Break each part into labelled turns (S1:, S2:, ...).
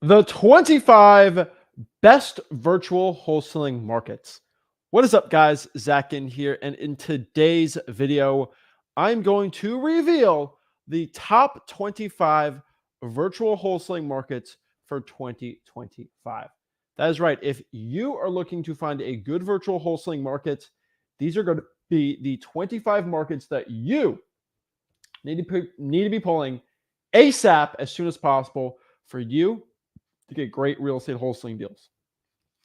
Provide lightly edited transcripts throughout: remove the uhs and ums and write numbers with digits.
S1: The 25 best virtual wholesaling markets. What is up, guys? Zach Ginn here. And in today's video, I'm going to reveal the top 25 virtual wholesaling markets for 2025. That is right. If you are looking to find a good virtual wholesaling market, these are going to be the 25 markets that you need to be pulling ASAP as soon as possible for you to get great real estate wholesaling deals.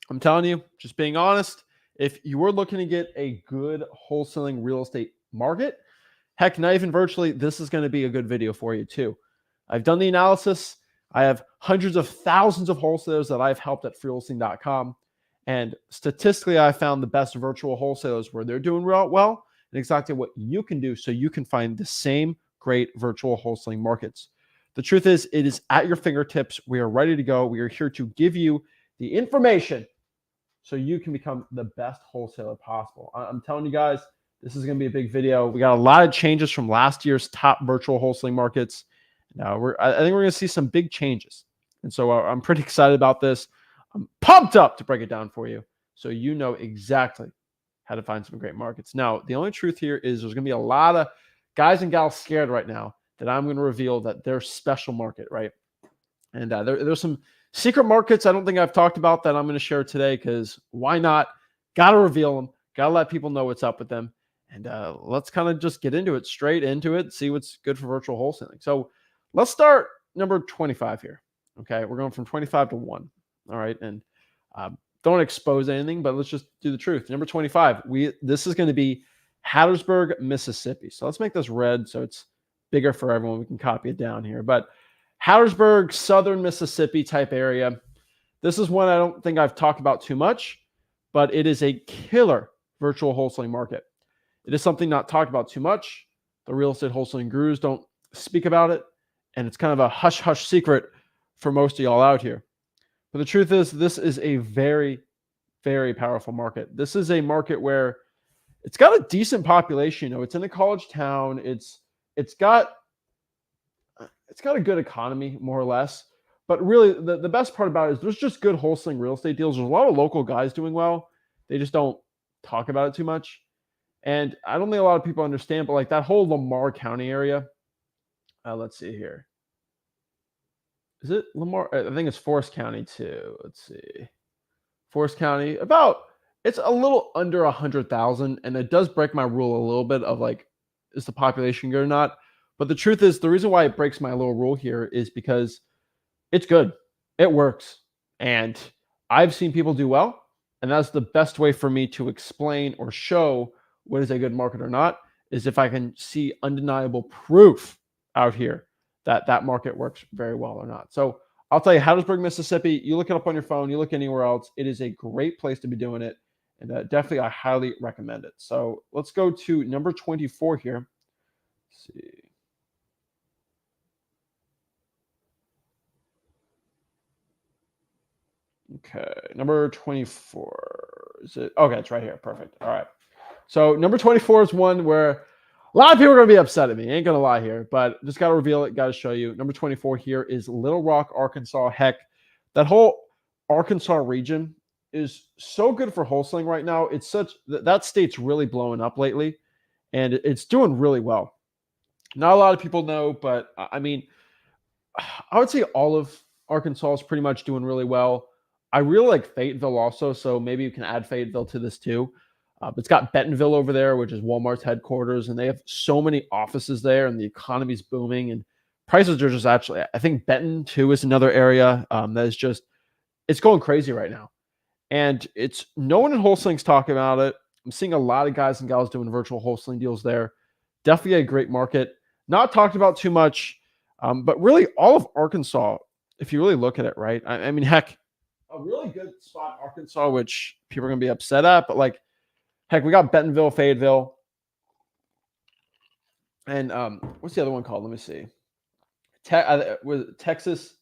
S1: I'm telling you, just being honest, if you are looking to get a good wholesaling real estate market, heck, not even virtually, this is going to be a good video for you too. I've done the analysis. I have hundreds of thousands of wholesalers that I've helped at freewholesaling.com. And statistically, I found the best virtual wholesalers where they're doing real well and exactly what you can do so you can find the same great virtual wholesaling markets. The truth is, it is at your fingertips. We are ready to go. We are here to give you the information so you can become the best wholesaler possible. I'm telling you guys, this is going to be a big video. We got a lot of changes from last year's top virtual wholesaling markets. Now, I think we're going to see some big changes. And so I'm pretty excited about this. I'm pumped up to break it down for you so you know exactly how to find some great markets. Now, the only truth here is there's going to be a lot of guys and gals scared right now that I'm going to reveal that they're special market, right? And there's some secret markets I don't think I've talked about that I'm going to share today because why not? Got to reveal them. Got to let people know what's up with them. And let's kind of just get into it, straight into it, see what's good for virtual wholesaling. So let's start number 25 here. Okay, we're going from 25 to 1. All right, and don't expose anything, but let's just do the truth. Number 25, this is going to be Hattiesburg, Mississippi. So let's make this red so it's bigger for everyone. We can copy it down here. But Hattiesburg, southern Mississippi type area. This is one I don't think I've talked about too much, but it is a killer virtual wholesaling market. It is something not talked about too much. The real estate wholesaling gurus don't speak about it, and it's kind of a hush-hush secret for most of y'all out here. But the truth is, this is a very, very powerful market. This is a market where it's got a decent population. You know, it's in a college town. It's got a good economy, more or less. But really, the best part about it is there's just good wholesaling real estate deals. There's a lot of local guys doing well. They just don't talk about it too much. And I don't think a lot of people understand, but like that whole Lamar County area, let's see here. Is it Lamar? I think it's Forest County too. Let's see. Forest County, it's a little under 100,000. And it does break my rule a little bit of like, is the population good or not? But the truth is, the reason why it breaks my little rule here is because it's good. It works. And I've seen people do well. And that's the best way for me to explain or show what is a good market or not, is if I can see undeniable proof out here that that market works very well or not. So I'll tell you, Hattiesburg, Mississippi, you look it up on your phone, you look anywhere else, it is a great place to be doing it. And definitely, I highly recommend it. So let's go to number 24 here. Let's see. Okay, number 24. Is it? Okay, it's right here. Perfect. All right. So number 24 is one where a lot of people are going to be upset at me. I ain't going to lie here, but just got to reveal it. Got to show you. Number 24 here is Little Rock, Arkansas. Heck, that whole Arkansas region is so good for wholesaling right now. It's that state's really blowing up lately, and it's doing really well. Not a lot of people know, but I mean, I would say all of Arkansas is pretty much doing really well. I really like Fayetteville also, so maybe you can add Fayetteville to this too. It's got Bentonville over there, which is Walmart's headquarters, and they have so many offices there, and the economy's booming, and prices are just actually, I think Benton too is another area that is just, it's going crazy right now. And it's no one in wholesaling's talking about it. I'm seeing a lot of guys and gals doing virtual wholesaling deals there. Definitely a great market. Not talked about too much, but really all of Arkansas, if you really look at it, right? I mean, heck, a really good spot in Arkansas, which people are going to be upset at, but like, heck, we got Bentonville, Fayetteville, and what's the other one called? Let me see. Texas,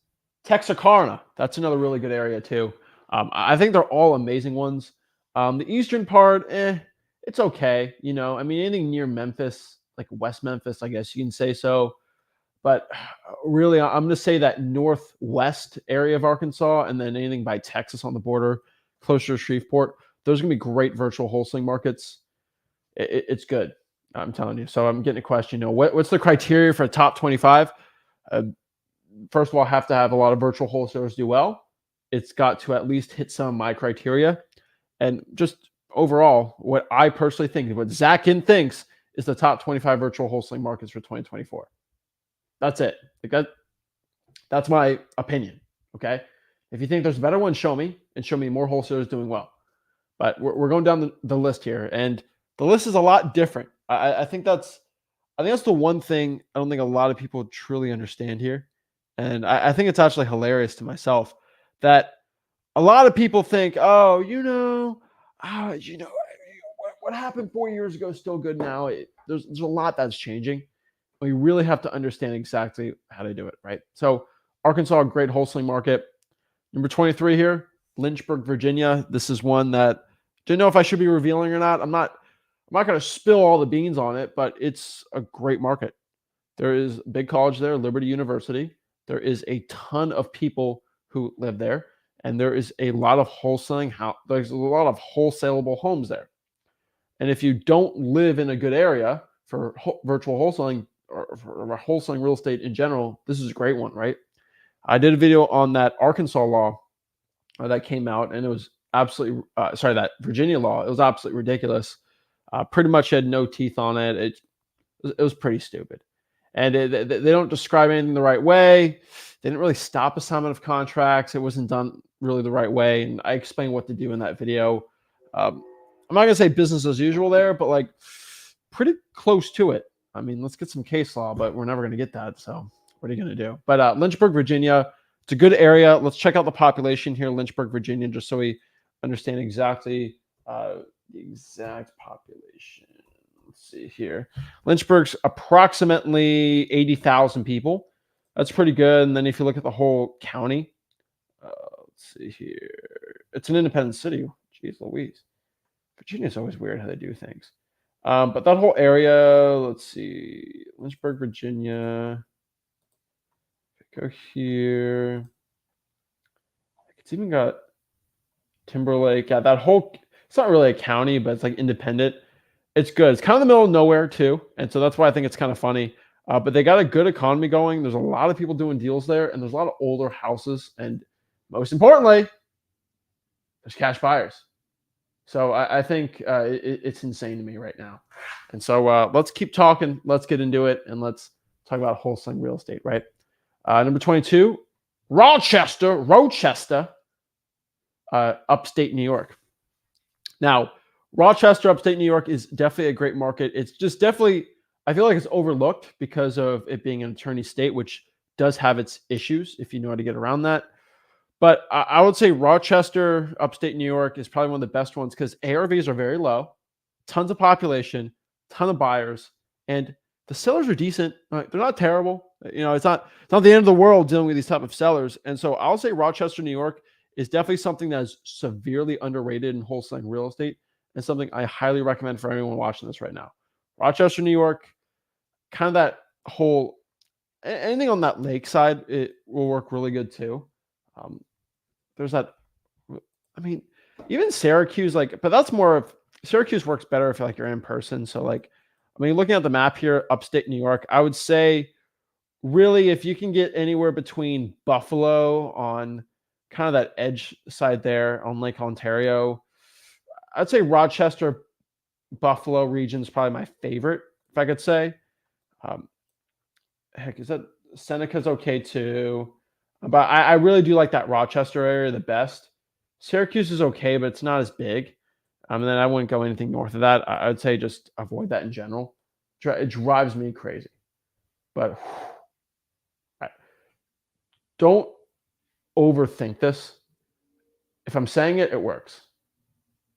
S1: Texarkana. That's another really good area too. I think they're all amazing ones. The eastern part, it's okay. You know, I mean, anything near Memphis, like West Memphis, I guess you can say so. But really, I'm going to say that northwest area of Arkansas and then anything by Texas on the border, closer to Shreveport, those are going to be great virtual wholesaling markets. It's good. I'm telling you. So I'm getting a question. What's the criteria for a top 25? Uh, First of all, I have to have a lot of virtual wholesalers do well. It's got to at least hit some of my criteria. And just overall, what I personally think, what Zach Ginn thinks, is the top 25 virtual wholesaling markets for 2024. That's it. That's my opinion. Okay. If you think there's a better one, show me and show me more wholesalers doing well. But we're going down the list here, and the list is a lot different. I think that's the one thing I don't think a lot of people truly understand here, and I think it's actually hilarious to myself that a lot of people think, oh, what happened 4 years ago is still good now. There's a lot that's changing. We really have to understand exactly how to do it, right? So Arkansas, great wholesaling market. Number 23 here, Lynchburg, Virginia. This is one that didn't know if I should be revealing or not. I'm not going to spill all the beans on it, but it's a great market. There is a big college there, Liberty University. There is a ton of people who live there, and there is a lot of wholesaling. There's a lot of wholesalable homes there. And if you don't live in a good area for virtual wholesaling or for wholesaling real estate in general, this is a great one, right? I did a video on that Arkansas law that came out, and it was absolutely that Virginia law. It was absolutely ridiculous. Pretty much had no teeth on it. It was pretty stupid, and they don't describe anything the right way. They didn't really stop assignment of contracts. It wasn't done really the right way, and I explained what to do in that video. I'm not gonna say business as usual there, but like pretty close to it. I mean, let's get some case law, but we're never gonna get that. So what are you gonna do? But Lynchburg, Virginia, it's a good area. Let's check out the population here, Lynchburg, Virginia, just so we understand exactly the exact population. Let's see here. Lynchburg's approximately 80,000 people. That's pretty good. And then if you look at the whole county, let's see here. It's an independent city. Jeez Louise. Virginia's always weird how they do things. But that whole area, let's see. Lynchburg, Virginia. Go here. It's even got Timberlake. Yeah, that whole, it's not really a county, but it's like independent. It's good. It's kind of the middle of nowhere too. And so that's why I think it's kind of funny. But they got a good economy going. There's a lot of people doing deals there, and there's a lot of older houses. And most importantly, there's cash buyers. So I think it's insane to me right now. And so let's keep talking. Let's get into it, and let's talk about wholesaling real estate, right? Number 22, Rochester, upstate New York. Now, Rochester, upstate New York is definitely a great market. It's just definitely, I feel like it's overlooked because of it being an attorney state, which does have its issues if you know how to get around that. But I would say Rochester, upstate New York is probably one of the best ones because ARVs are very low, tons of population, ton of buyers, and the sellers are decent. They're not terrible. It's not the end of the world dealing with these type of sellers. And so I'll say Rochester, New York is definitely something that is severely underrated in wholesaling real estate and something I highly recommend for anyone watching this right now. Rochester, New York, kind of that whole, anything on that lakeside, it will work really good too. There's that, I mean, even Syracuse, but that's more of, Syracuse works better if you're in person. So looking at the map here, upstate New York, I would say really if you can get anywhere between Buffalo on kind of that edge side there on Lake Ontario, I'd say Rochester, Buffalo region is probably my favorite, if I could say. Is that Seneca's okay too? But I really do like that Rochester area the best. Syracuse is okay, but it's not as big. And then I wouldn't go anything north of that. I would say just avoid that in general. It drives me crazy. But don't overthink this. If I'm saying it, it works.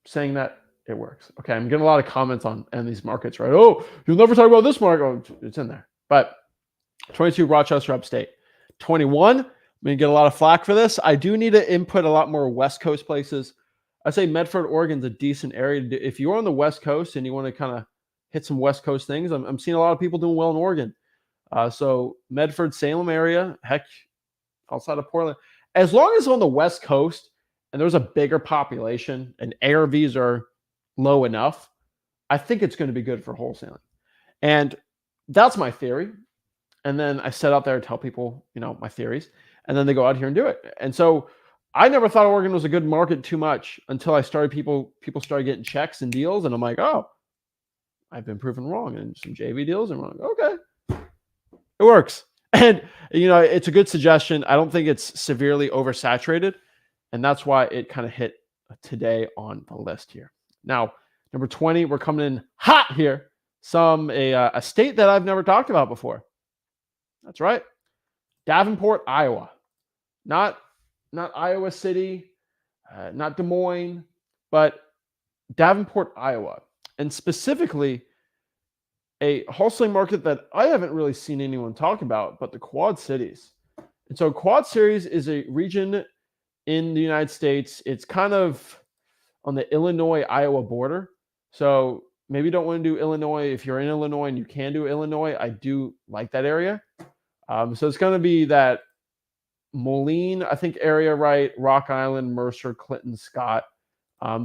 S1: Saying that, it works. Okay, I'm getting a lot of comments on these markets, right? Oh, you'll never talk about this market. Oh, it's in there. But 22, Rochester, upstate. 21, I'm going to get a lot of flack for this. I do need to input a lot more West Coast places. I say Medford, Oregon's a decent area. If you're on the West Coast and you want to kind of hit some West Coast things, I'm seeing a lot of people doing well in Oregon. So Medford, Salem area, heck, outside of Portland, as long as on the West Coast and there's a bigger population and ARVs are low enough, I think it's going to be good for wholesaling. And that's my theory. And then I set out there to tell people, my theories, and then they go out here and do it. And so I never thought Oregon was a good market too much until I started people started getting checks and deals, and I'm like, oh, I've been proven wrong, and some JV deals, and I'm like, okay, it works. And it's a good suggestion. I don't think it's severely oversaturated, and that's why it kind of hit today on the list here. Now, number 20, we're coming in hot here. A state that I've never talked about before. That's right, Davenport, Iowa. Not Iowa City, not Des Moines, but Davenport, Iowa. And specifically, a wholesaling market that I haven't really seen anyone talk about, but the Quad Cities. And so Quad Cities is a region in the United States. It's kind of on the Illinois-Iowa border. So maybe you don't want to do Illinois. If you're in Illinois and you can do Illinois, I do like that area. So it's going to be that Moline, I think, area, right? Rock Island, Mercer, Clinton, Scott.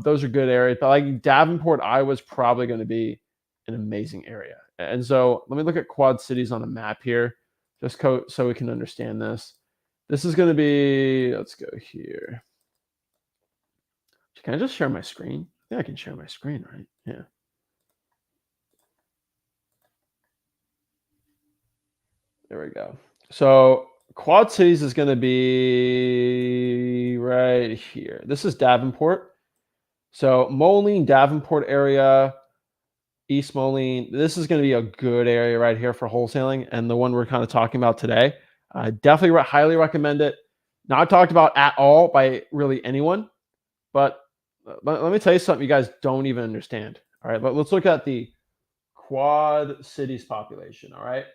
S1: Those are good areas. But like Davenport, Iowa is probably going to be an amazing area. And so let me look at Quad Cities on a map here, just so we can understand this. This is going to be, let's go here. Can I just share my screen? Yeah, I can share my screen, right? Yeah. There we go. So Quad Cities is going to be right here. This is Davenport. So Moline, Davenport area, East Moline. This is going to be a good area right here for wholesaling, and the one we're kind of talking about today. I definitely highly recommend it. Not talked about at all by really anyone, but let me tell you something you guys don't even understand. All right, let's look at the Quad Cities population. All right.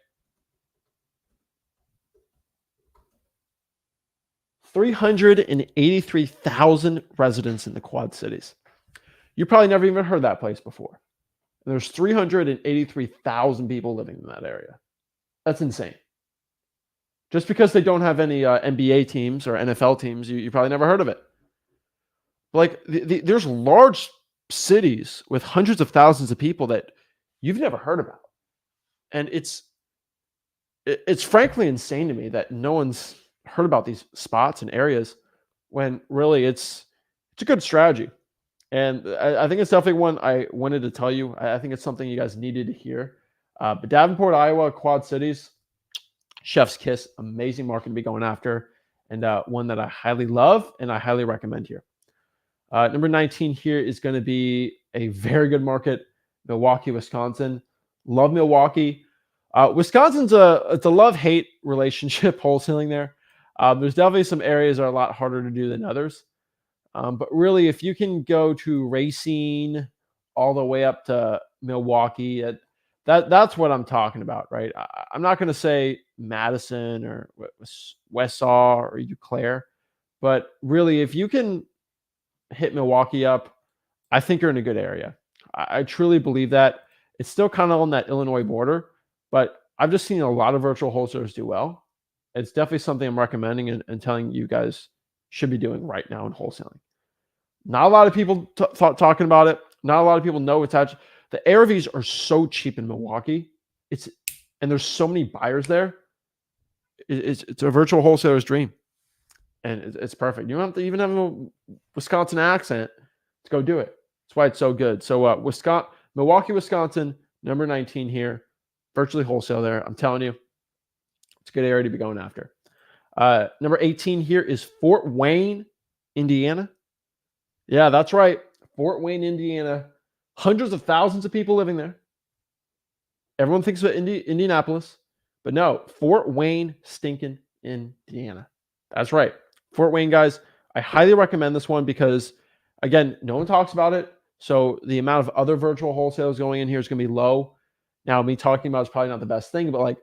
S1: 383,000 residents in the Quad Cities. You probably never even heard that place before. And there's 383,000 people living in that area. That's insane. Just because they don't have any NBA teams or NFL teams, you probably never heard of it. Like there's large cities with hundreds of thousands of people that you've never heard about. And it's frankly insane to me that no one's heard about these spots and areas when really it's a good strategy. And I think it's definitely one I wanted to tell you. I think it's something you guys needed to hear. But Davenport, Iowa, Quad Cities, chef's kiss, amazing market to be going after, and one that I highly love and I highly recommend here. Number 19 here is going to be a very good market, Milwaukee, Wisconsin. Love Milwaukee. Wisconsin's it's a love-hate relationship wholesaling there. There's definitely some areas that are a lot harder to do than others. But really, if you can go to Racine all the way up to Milwaukee, that's what I'm talking about, right? I'm not going to say Madison or Westsaw or Eau Claire, but really, if you can hit Milwaukee up, I think you're in a good area. I truly believe that. It's still kind of on that Illinois border, but I've just seen a lot of virtual wholesalers do well. It's definitely something I'm recommending and telling you guys should be doing right now in wholesaling. Not a lot of people talking about it. Not a lot of people know it's actually, the ARVs are so cheap in Milwaukee. And there's so many buyers there. It's a virtual wholesaler's dream. And it's perfect. You don't have to even have a Wisconsin accent to go do it. That's why it's so good. So Milwaukee, Wisconsin, number 19 here. Virtually wholesale there. I'm telling you, it's a good area to be going after. Number 18 here is Fort Wayne, Indiana. Yeah, that's right. Fort Wayne, Indiana. Hundreds of thousands of people living there. Everyone thinks about Indianapolis, but no, Fort Wayne, stinking Indiana. That's right. Fort Wayne, guys, I highly recommend this one because, again, no one talks about it. So the amount of other virtual wholesalers going in here is going to be low. Now, me talking about is probably not the best thing, but like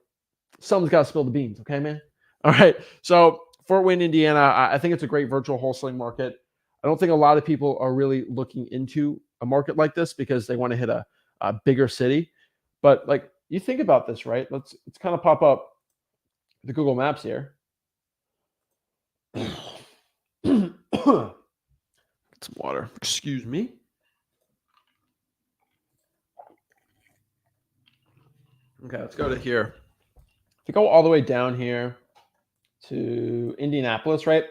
S1: someone's got to spill the beans. Okay, man? All right. So Fort Wayne, Indiana, I think it's a great virtual wholesaling market. I don't think a lot of people are really looking into a market like this because they want to hit a bigger city. But like you think about this, right? Let's kind of pop up the Google Maps here. Get some water. Excuse me. Okay, let's go to here. If you go all the way down here to Indianapolis, right?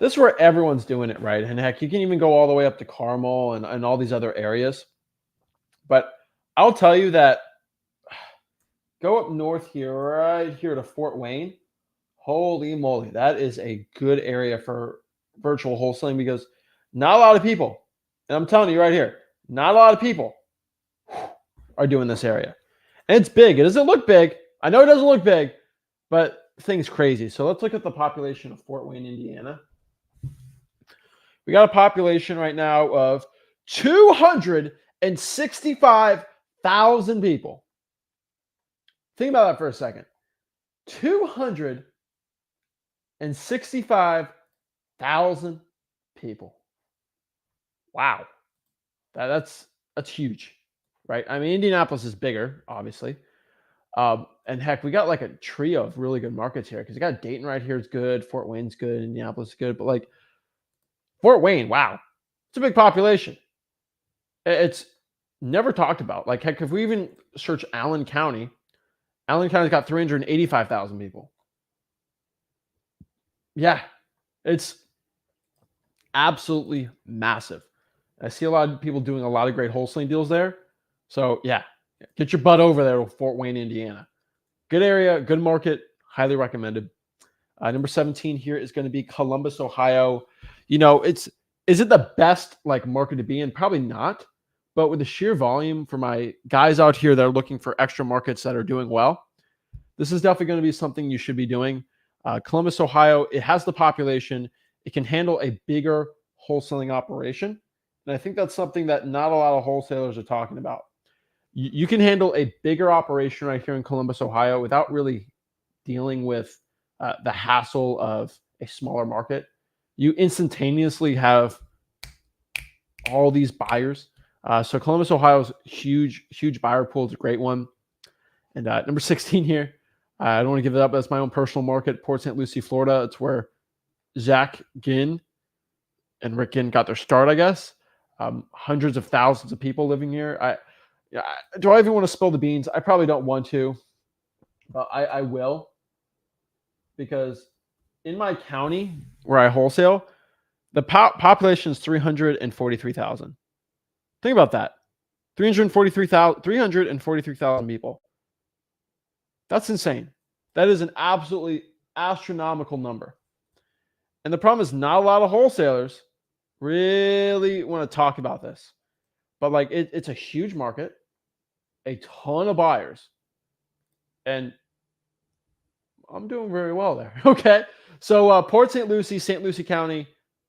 S1: This is where everyone's doing it, right? And heck, you can even go all the way up to Carmel and all these other areas. But I'll tell you that go up north here, right here to Fort Wayne. Holy moly, that is a good area for virtual wholesaling because not a lot of people, and I'm telling you right here, not a lot of people are doing this area. And it's big. It doesn't look big. I know it doesn't look big, but the thing's crazy. So let's look at the population of Fort Wayne, Indiana. We got a population right now of 265,000 people. Think about that for a second. 265,000 people. Wow. That's huge, right? I mean, Indianapolis is bigger, obviously. And heck, we got like a trio of really good markets here because you got Dayton right here is good, Fort Wayne's good, Indianapolis is good, but like Fort Wayne, wow, it's a big population. It's never talked about. Like heck, if we even search Allen County's got 385,000 people. Yeah, it's absolutely massive. I see a lot of people doing a lot of great wholesaling deals there. So yeah, get your butt over there to Fort Wayne, Indiana. Good area, good market, highly recommended. Number 17 here is going to be Columbus, Ohio. You know, is it the best like market to be in? Probably not. But with the sheer volume for my guys out here that are looking for extra markets that are doing well, this is definitely going to be something you should be doing. Columbus, Ohio, it has the population. It can handle a bigger wholesaling operation. And I think that's something that not a lot of wholesalers are talking about. You can handle a bigger operation right here in Columbus, Ohio without really dealing with the hassle of a smaller market. You instantaneously have all these buyers. So Columbus, Ohio is huge buyer pool. It's a great one. And number 16 here, I don't want to give it up. That's my own personal market, Port St. Lucie, Florida. It's where Zach Ginn and Rick Ginn got their start, I guess. Hundreds of thousands of people living here. Do I even want to spill the beans? I probably don't want to, but I will, because in my county where I wholesale, the population is 343,000. Think about that. 343,000 people. That's insane. That is an absolutely astronomical number. And the problem is not a lot of wholesalers really want to talk about this. But like it's a huge market, a ton of buyers, and I'm doing very well there. Okay. So Port St. Lucie County,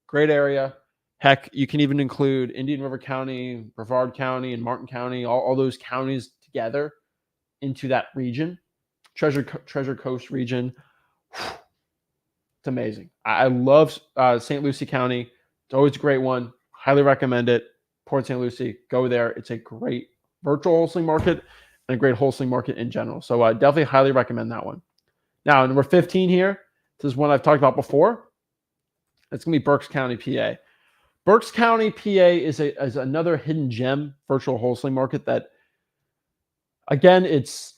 S1: great area. Heck, you can even include Indian River County, Brevard County, and Martin County, all those counties together into that region, Treasure Coast region. It's amazing. I love St. Lucie County. It's always a great one. Highly recommend it. Port St. Lucie, go there. It's a great virtual wholesaling market and a great wholesaling market in general. So I definitely highly recommend that one. Now, number 15 here, this is one I've talked about before. It's going to be Berks County, PA. Berks County, PA is another hidden gem virtual wholesaling market that, again, it's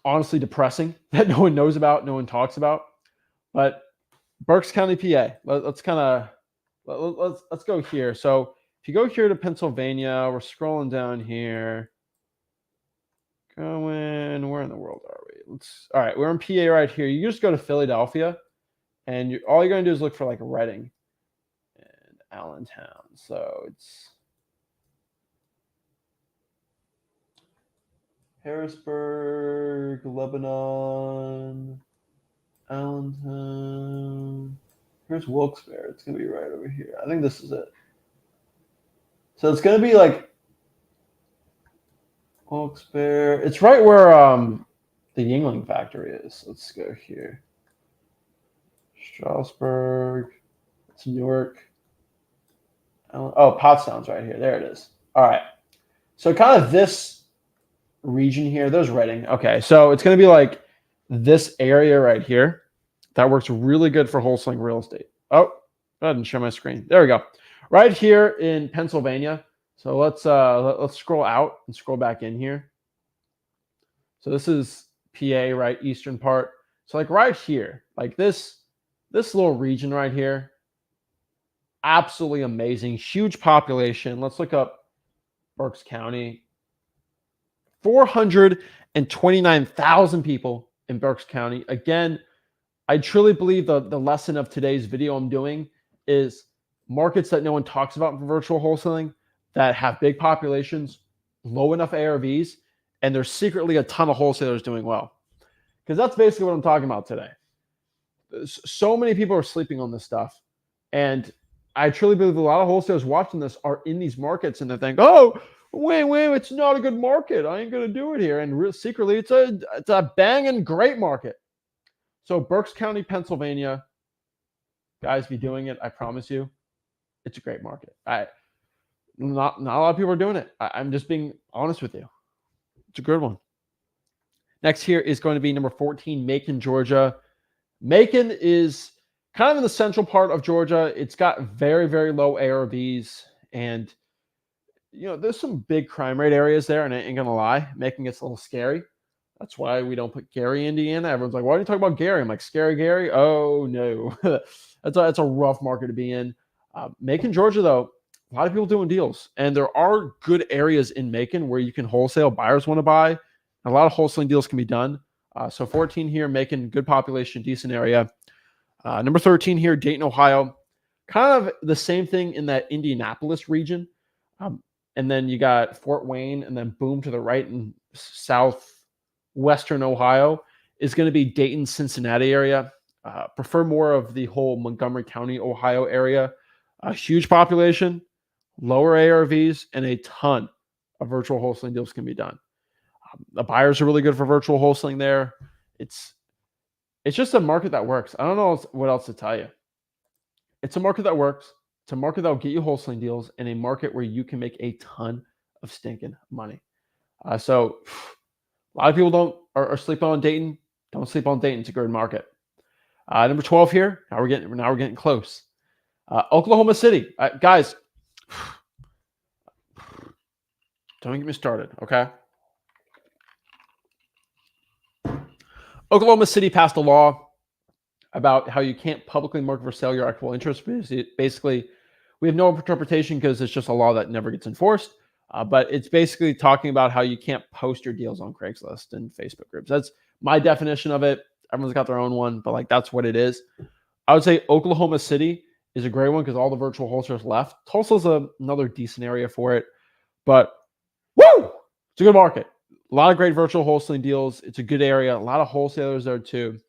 S1: honestly depressing that no one knows about, no one talks about. But Berks County, PA, let's go here. So if you go here to Pennsylvania, we're scrolling down here. Where in the world are we? All right, we're in PA right here. You just go to Philadelphia, and all you're going to do is look for like Reading and Allentown. So it's Harrisburg, Lebanon, Allentown. Here's Wilkes-Barre. It's going to be right over here. I think this is it. So it's going to be like Wilkes-Barre. It's right where the Yingling factory is. Let's go here. Strasburg. It's Newark. Oh, Pottstown's right here. There it is. All right. So kind of this region here. There's Reading. Okay, so it's going to be like this area right here. That works really good for wholesaling real estate. Oh, I didn't share my screen. There we go. Right here in Pennsylvania. So let's scroll out and scroll back in here. So this is PA, right? Eastern part. So like right here, like this little region right here, absolutely amazing. Huge population. Let's look up Berks County. 429,000 people in Berks County. Again, I truly believe the lesson of today's video I'm doing is markets that no one talks about for virtual wholesaling that have big populations, low enough ARVs, and there's secretly a ton of wholesalers doing well. Because that's basically what I'm talking about today. So many people are sleeping on this stuff. And I truly believe a lot of wholesalers watching this are in these markets and they think, oh, wait, it's not a good market. I ain't going to do it here. And secretly, it's a banging great market. So Berks County, Pennsylvania, guys, be doing it. I promise you, it's a great market. Not a lot of people are doing it. I'm just being honest with you. It's a good one. Next here is going to be number 14, Macon, Georgia. Macon is kind of in the central part of Georgia. It's got very, very low ARVs, and there's some big crime rate areas there, and I ain't gonna lie, Macon gets a little scary. That's why we don't put Gary, Indiana. Everyone's like, why are you talking about Gary? I'm like, scary Gary? Oh, no. That's a rough market to be in. Macon, Georgia, though, a lot of people doing deals. And there are good areas in Macon where you can wholesale. Buyers want to buy. A lot of wholesaling deals can be done. So 14 here, Macon, good population, decent area. Number 13 here, Dayton, Ohio. Kind of the same thing in that Indianapolis region. And then you got Fort Wayne, and then boom to the right in southwestern Ohio is going to be Dayton, Cincinnati area. Prefer more of the whole Montgomery County, Ohio area. A huge population, lower ARVs, and a ton of virtual wholesaling deals can be done. The buyers are really good for virtual wholesaling there. It's just a market that works. I don't know what else to tell you. It's a market that works. It's a market that will get you wholesaling deals, and a market where you can make a ton of stinking money. So a lot of people are sleeping on Dayton. Don't sleep on Dayton. It's a great market. Number 12 here. Now we're getting close. Oklahoma City, guys. Don't get me started, okay? Oklahoma City passed a law about how you can't publicly market for sale your equitable interest. Basically, we have no interpretation because it's just a law that never gets enforced. But it's basically talking about how you can't post your deals on Craigslist and Facebook groups. That's my definition of it. Everyone's got their own one, but like that's what it is. I would say Oklahoma City is a great one because all the virtual wholesalers left. Tulsa's another decent area for it, but woo, it's a good market. A lot of great virtual wholesaling deals. It's a good area. A lot of wholesalers there too.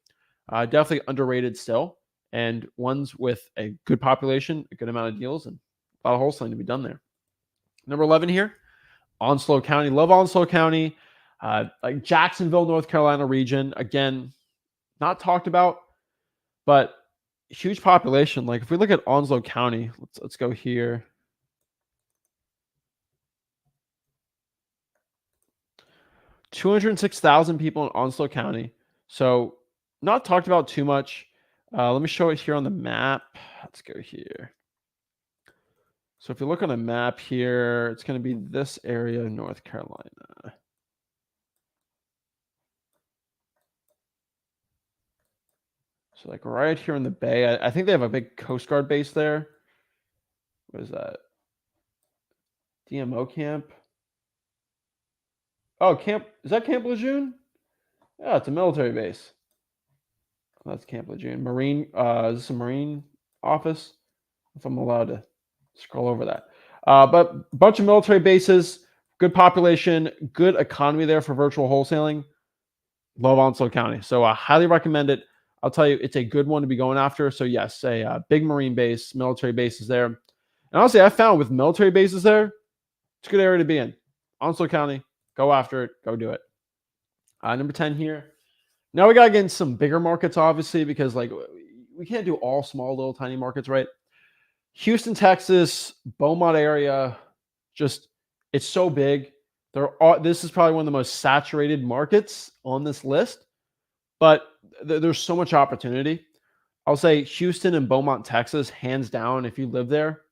S1: Definitely underrated still, and ones with a good population, a good amount of deals, and a lot of wholesaling to be done there. Number 11 here, Onslow County. Love Onslow County. Like Jacksonville, North Carolina region. Again, not talked about, but huge population. Like if we look at Onslow County, let's go here. $206,000 people in Onslow County. So not talked about too much. Let me show it here on the map. Let's go here. So if you look on a map here, it's going to be this area of North Carolina. So like right here in the Bay, I think they have a big Coast Guard base there. What is that? DMO camp. Oh, is that Camp Lejeune? Yeah, it's a military base. Oh, that's Camp Lejeune. Marine, is this a Marine office? If I'm allowed to scroll over that. But a bunch of military bases, good population, good economy there for virtual wholesaling. Love Onslow County. So I highly recommend it. I'll tell you, it's a good one to be going after. So yes, a big Marine base, military bases there. And honestly, I found with military bases there, it's a good area to be in. Onslow County, go after it, go do it. Number 10 here. Now we got to get in some bigger markets, obviously, because like we can't do all small, little, tiny markets, right? Houston, Texas, Beaumont area, just it's so big. This is probably one of the most saturated markets on this list, but there's so much opportunity. I'll say Houston and Beaumont, Texas, hands down. If you live there,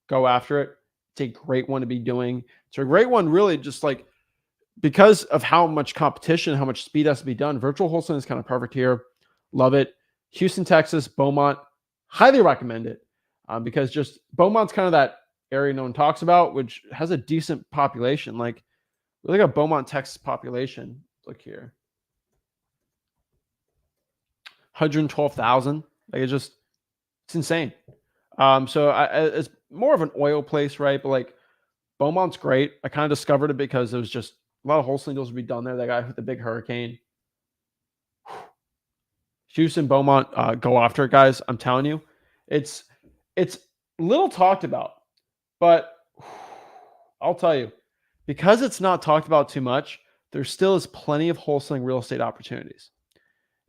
S1: go after it. It's a great one to be doing. It's a great one, really, just like because of how much competition, how much speed has to be done. Virtual wholesaling is kind of perfect here. Love it. Houston, Texas, Beaumont, highly recommend it because just Beaumont's kind of that area no one talks about, which has a decent population. Like, look at Beaumont, Texas population. Look here. 112,000. Like, it's insane. So it's more of an oil place, right? But like Beaumont's great. I kind of discovered it because there was just a lot of wholesaling deals would be done there. That guy with the big hurricane. Houston, Beaumont, go after it, guys. I'm telling you, it's little talked about, but I'll tell you, because it's not talked about too much, there still is plenty of wholesaling real estate opportunities.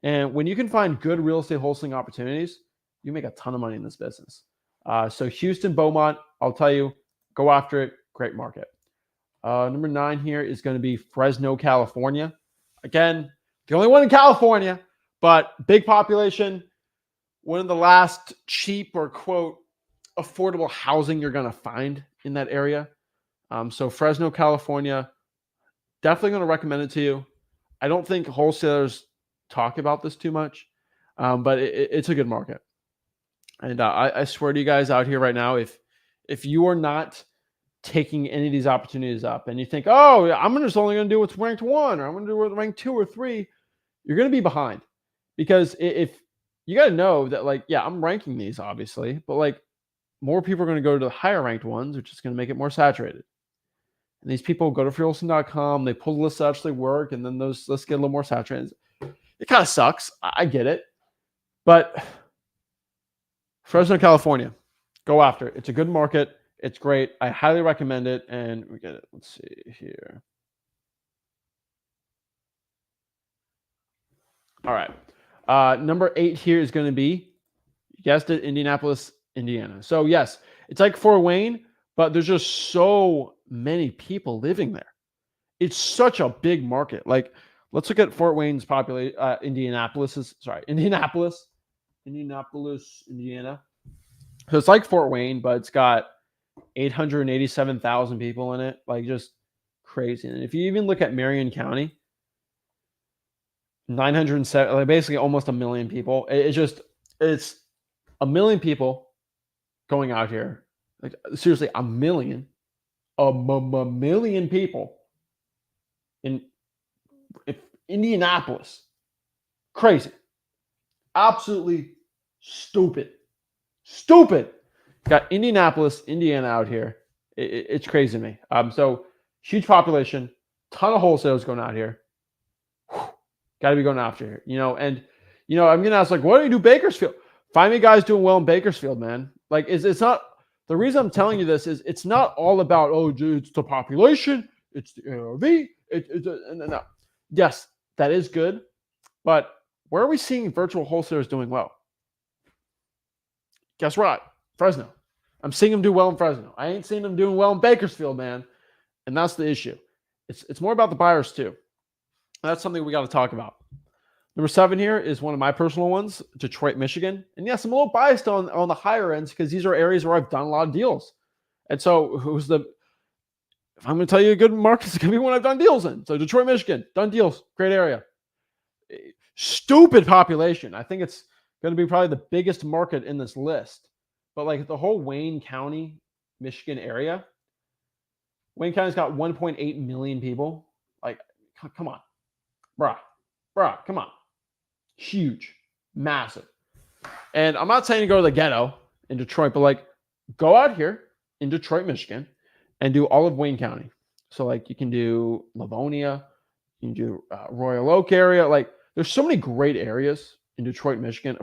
S1: And when you can find good real estate wholesaling opportunities, you make a ton of money in this business. So Houston, Beaumont, I'll tell you, go after it. Great market. Number 9 here is going to be Fresno, California. Again, the only one in California, but big population. One of the last cheap or quote affordable housing you're going to find in that area. So Fresno, California, definitely going to recommend it to you. I don't think wholesalers talk about this too much, but it's a good market. And I swear to you guys out here right now, if you are not taking any of these opportunities up and you think, oh, I'm just only going to do what's ranked 1 or I'm going to do what's ranked 2 or 3, you're going to be behind. Because if you got to know that, like, yeah, I'm ranking these obviously, but like more people are going to go to the higher ranked ones, which is going to make it more saturated. And these people go to freewholesaling.com, they pull the lists that actually work, and then those lists get a little more saturated. It kind of sucks. I get it. But Fresno, California, go after it. It's a good market. It's great. I highly recommend it. And we get it. Let's see here. All right. Number 8 here is going to be, you guessed it, Indianapolis, Indiana. So yes, it's like Fort Wayne, but there's just so many people living there. It's such a big market. Like, let's look at Fort Wayne's population. Indianapolis, Indiana. So it's like Fort Wayne, but it's got 887,000 people in it. Like, just crazy. And if you even look at Marion County, 907, like basically almost a million people. It's a million people going out here. Like, seriously, a million people in Indianapolis. Crazy. Absolutely stupid. Got Indianapolis, Indiana out here. It's crazy to me. So huge population, ton of wholesalers going out here. Got to be going after here, and I'm gonna ask, like, what do you do Bakersfield? Find me guys doing well in Bakersfield, man. Like, it's not, the reason I'm telling you this is it's not all about, oh, dude, it's the population, it's the ARV, no. Yes, that is good, but where are we seeing virtual wholesalers doing well? Guess what? Fresno. I'm seeing them do well in Fresno. I ain't seeing them doing well in Bakersfield, man. And that's the issue. It's more about the buyers too. That's something we got to talk about. Number 7 here is one of my personal ones, Detroit, Michigan. And yes, I'm a little biased on the higher ends because these are areas where I've done a lot of deals. And so if I'm going to tell you a good market, it's going to be one I've done deals in. So Detroit, Michigan, done deals, great area. Stupid population. I think it's going to be probably the biggest market in this list. But like the whole Wayne County, Michigan area, Wayne County's got 1.8 million people. Like, come on. Bruh, come on. Huge, massive. And I'm not saying to go to the ghetto in Detroit, but like go out here in Detroit, Michigan, and do all of Wayne County. So like you can do Livonia, you can do Royal Oak area. Like, there's so many great areas in Detroit, Michigan.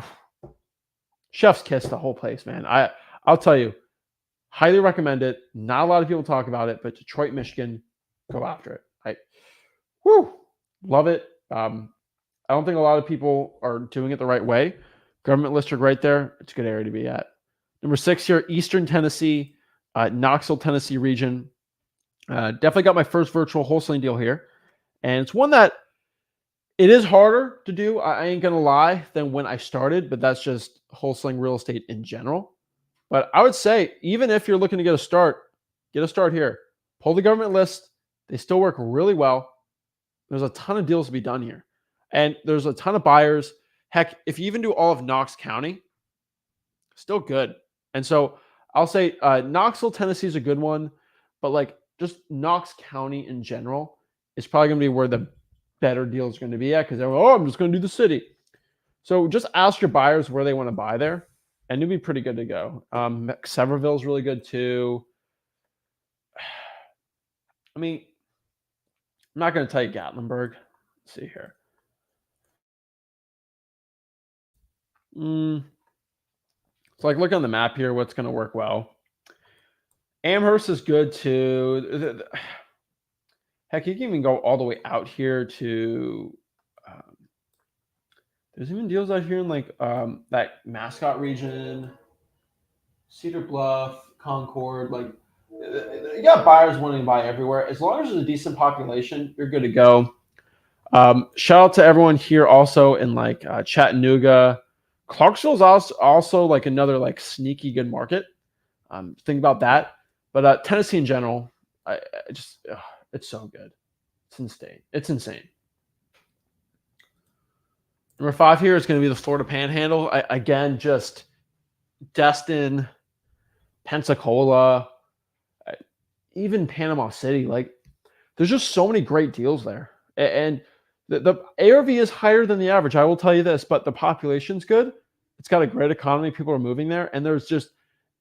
S1: Chef's kiss the whole place, man. I'll tell you, highly recommend it. Not a lot of people talk about it, but Detroit, Michigan, go after it. Love it. I don't think a lot of people are doing it the right way. Government lists are right there. It's a good area to be at. Number 6 here, Eastern Tennessee, Knoxville, Tennessee region. Definitely got my first virtual wholesaling deal here. And it's one that it is harder to do, I ain't gonna lie, than when I started, but that's just wholesaling real estate in general. But I would say, even if you're looking to get a start here. Pull the government list. They still work really well. There's a ton of deals to be done here. And there's a ton of buyers. Heck, if you even do all of Knox County, still good. And so I'll say Knoxville, Tennessee is a good one, but like just Knox County in general is probably going to be where the better deals are going to be at because they're, oh, I'm just going to do the city. So just ask your buyers where they want to buy there, and you'll be pretty good to go. Sevierville is really good too. I mean, I'm not going to tell you Gatlinburg. Let's see here. So like look on the map here, what's going to work well. Amherst is good too. Heck, you can even go all the way out here to. There's even deals out here in like that Mascot region, Cedar Bluff, Concord. Like you got buyers wanting to buy everywhere. As long as there's a decent population, you're good to go. Shout out to everyone here also in like Chattanooga. Clarksville is also like another like sneaky good market. Think about that. But Tennessee in general, I just it's so good. It's insane. It's insane. Number 5 here is going to be the Florida Panhandle. Again, just Destin, Pensacola, even Panama City. Like, there's just so many great deals there. And the ARV is higher than the average. I will tell you this, but the population's good. It's got a great economy. People are moving there. And there's just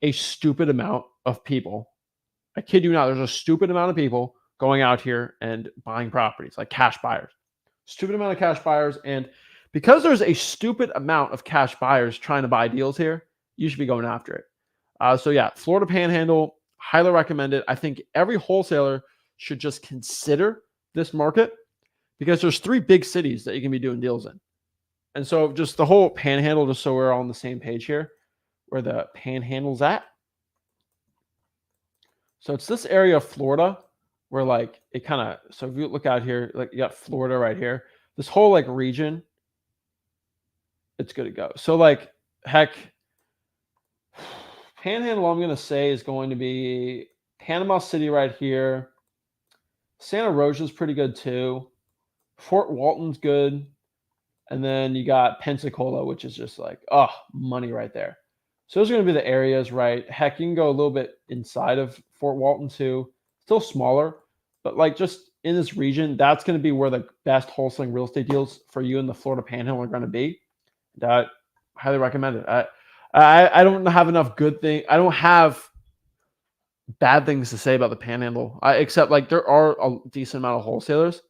S1: a stupid amount of people. I kid you not, there's a stupid amount of people going out here and buying properties, like cash buyers. Stupid amount of cash buyers. And because there's a stupid amount of cash buyers trying to buy deals here, you should be going after it. So yeah, Florida Panhandle, highly recommend it. I think every wholesaler should just consider this market because there's 3 big cities that you can be doing deals in. And so just the whole Panhandle, just so we're all on the same page here, where the Panhandle's at. So it's this area of Florida where like it kind of, so if you look out here, like you got Florida right here, this whole like region, it's good to go. So like, heck, Panhandle, I'm going to say is going to be Panama City right here. Santa Rosa's pretty good too. Fort Walton's good. And then you got Pensacola, which is just like, oh, money right there. So those are going to be the areas, right? Heck, you can go a little bit inside of Fort Walton too. Still smaller, but like just in this region, that's going to be where the best wholesaling real estate deals for you in the Florida Panhandle are going to be. That highly recommend it. I don't have enough good things. I don't have bad things to say about the Panhandle, except like there are a decent amount of wholesalers,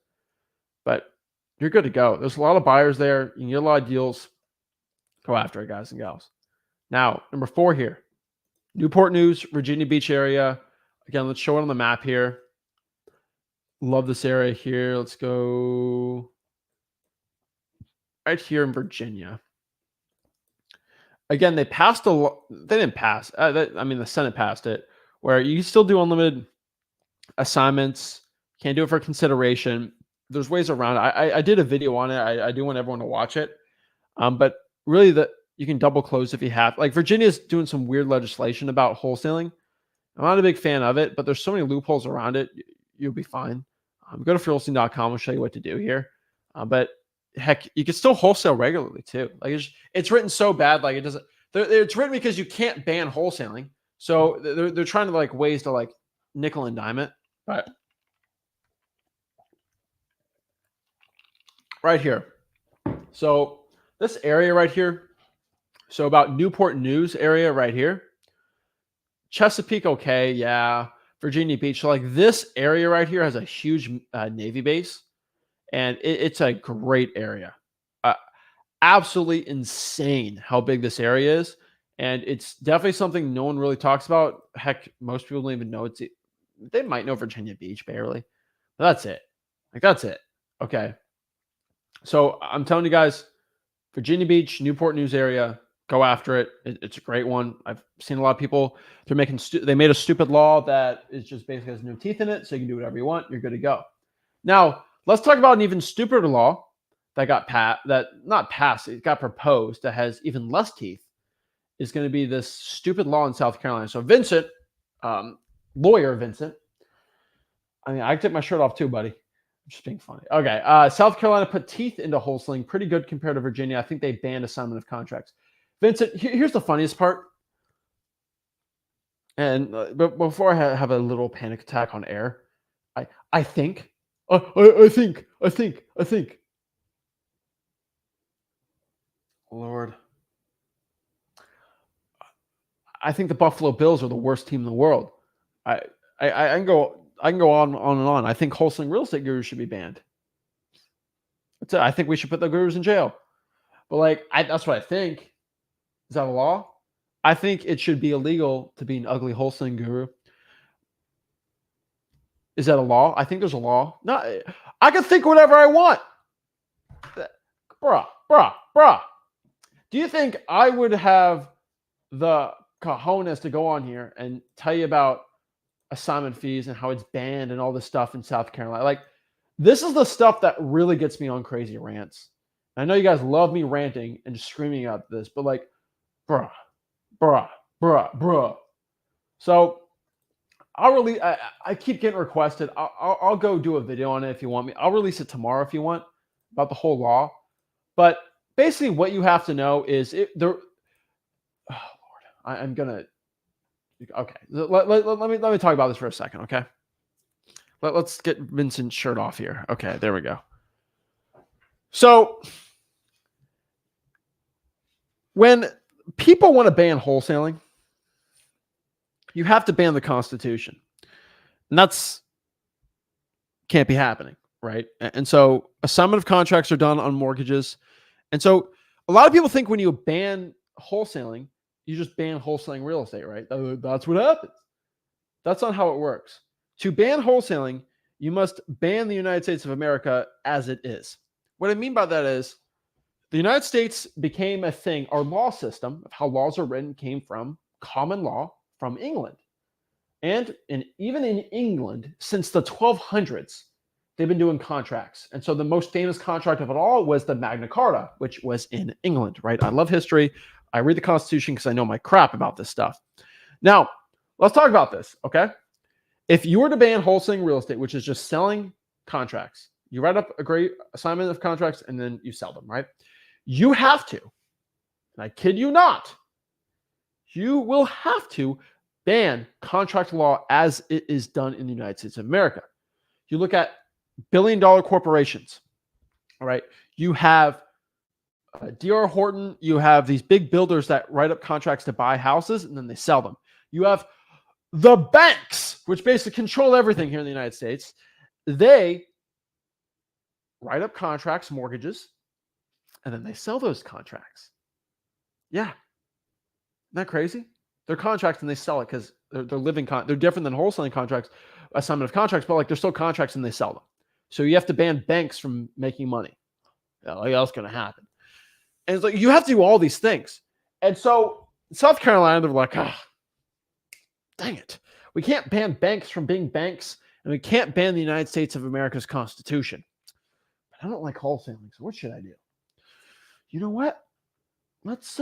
S1: but you're good to go. There's a lot of buyers there. You can get a lot of deals. Go after it, guys and gals. Now, number 4 here, Newport News, Virginia Beach area. Again, let's show it on the map here. Love this area here. Let's go right here in Virginia. Again, they passed a lot. They didn't pass. I mean, the Senate passed it, where you can still do unlimited assignments. Can't do it for consideration. There's ways around it. I did a video on it. I do want everyone to watch it. But really, you can double close if you have. Like Virginia's doing some weird legislation about wholesaling. I'm not a big fan of it, but there's so many loopholes around it. You'll be fine. Go to freeholding.com. I'll show you what to do here. But heck, you can still wholesale regularly too. Like it's written so bad, like it doesn't. It's written because you can't ban wholesaling, so they're trying to like ways to like nickel and dime it. But right here, so this area right here, so about Newport News area right here, Chesapeake, okay, yeah, Virginia Beach. So like this area right here has a huge Navy base. And it's a great area. Absolutely insane how big this area is. And it's definitely something no one really talks about. Heck, most people don't even know it's. They might know Virginia Beach barely. But that's it. Like, that's it. Okay. So I'm telling you guys, Virginia Beach, Newport News area, Go after it. It's a great one. I've seen a lot of people. They made a stupid law that is just basically has no teeth in it, so you can do whatever you want. You're good to go. Now let's talk about an even stupider law that got not passed. It got proposed that has even less teeth. Is going to be this stupid law in South Carolina. So Vincent, lawyer Vincent. I mean, I took my shirt off too, buddy. I'm just being funny. Okay. South Carolina put teeth into wholesaling, pretty good compared to Virginia. I think they banned assignment of contracts. Vincent, here's the funniest part. And but before I have a little panic attack on air, I think. Lord. I think the Buffalo Bills are the worst team in the world. I can go on and on. I think wholesaling real estate gurus should be banned. That's it. I think we should put the gurus in jail. But that's what I think. Is that a law? I think it should be illegal to be an ugly wholesaling guru. Is that a law? I think there's a law. No, I can think whatever I want. Bruh. Do you think I would have the cojones to go on here and tell you about assignment fees and how it's banned and all this stuff in South Carolina? This is the stuff that really gets me on crazy rants. I know you guys love me ranting and screaming at this, but bruh. So I keep getting requested. I'll go do a video on it if you want me. I'll release it tomorrow if you want about the whole law. But basically what you have to know is I'm gonna. Okay, let me talk about this for a second. Okay, let's get Vincent's shirt off here. Okay, there we go. So when people want to ban wholesaling, you have to ban the Constitution, and that's can't be happening, right? And so assignment of contracts are done on mortgages, and so a lot of people think when you ban wholesaling, you just ban wholesaling real estate, right? That's what happens. That's not how it works. To ban wholesaling, you must ban the United States of America as it is. What I mean by that is the United States became a thing. Our law system of how laws are written came from common law from England. And even in England, since the 1200s, they've been doing contracts. And so the most famous contract of it all was the Magna Carta, which was in England, right? I love history. I read the Constitution because I know my crap about this stuff. Now, let's talk about this, okay? If you were to ban wholesaling real estate, which is just selling contracts, you write up a great assignment of contracts and then you sell them, right? You have to, and I kid you not, you will have to ban contract law as it is done in the United States of America. You look at billion-dollar corporations, all right? You have D.R. Horton, you have these big builders that write up contracts to buy houses and then they sell them. You have the banks, which basically control everything here in the United States. They write up contracts, mortgages, and then they sell those contracts. Yeah. Isn't that crazy? They're contracts and they sell it because they're living they're different than wholesaling contracts, assignment of contracts, but they're still contracts and they sell them. So you have to ban banks from making money. What else going to happen? And it's you have to do all these things. And so South Carolina, they're like, dang it. We can't ban banks from being banks, and we can't ban the United States of America's Constitution. But I don't like wholesaling, so what should I do? You know what? Let's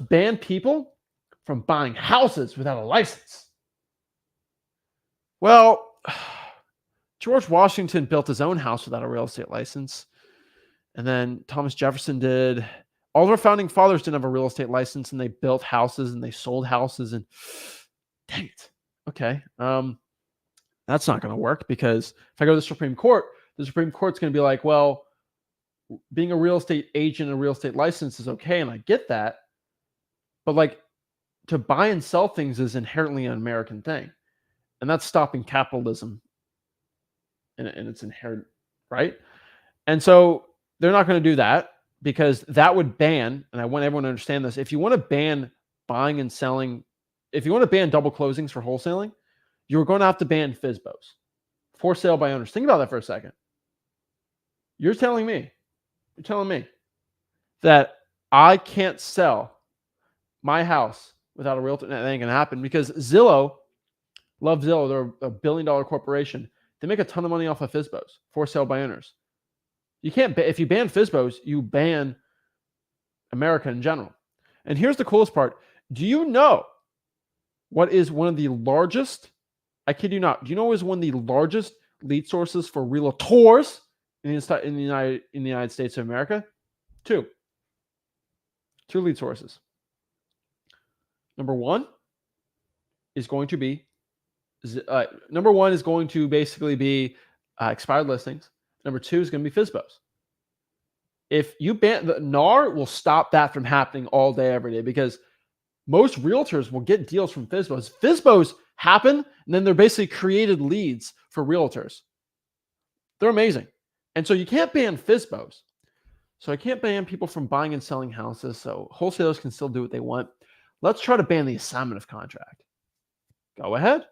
S1: ban people from buying houses without a license. Well, George Washington built his own house without a real estate license. And then Thomas Jefferson did. All of our founding fathers didn't have a real estate license, and they built houses and they sold houses. And dang it. Okay. That's not going to work because if I go to the Supreme Court's going to be like, well, being a real estate agent and a real estate license is okay. And I get that. But to buy and sell things is inherently an American thing. And that's stopping capitalism in its inherent, right? And so they're not going to do that because that would ban, and I want everyone to understand this, if you want to ban buying and selling, if you want to ban double closings for wholesaling, you're going to have to ban FSBOs, for sale by owners. Think about that for a second. You're telling me that I can't sell my house without a realtor. That ain't gonna happen because Zillow, love Zillow. They're a $1 billion corporation. They make a ton of money off of FSBOs, for sale by owners. You can't, if you ban FSBOs, you ban America in general. And here's the coolest part. Do you know what is one of the largest, I kid you not, do you know what is one of the largest lead sources for realtors in the United States of America? Two lead sources. Number one is going to be basically be expired listings. Number two is going to be FSBOs. If you ban the NAR, will stop that from happening all day, every day, because most realtors will get deals from FSBOs. FSBOs happen, and then they're basically created leads for realtors. They're amazing. And so you can't ban FSBOs. So I can't ban people from buying and selling houses. So wholesalers can still do what they want. Let's try to ban the assignment of contract. Go ahead.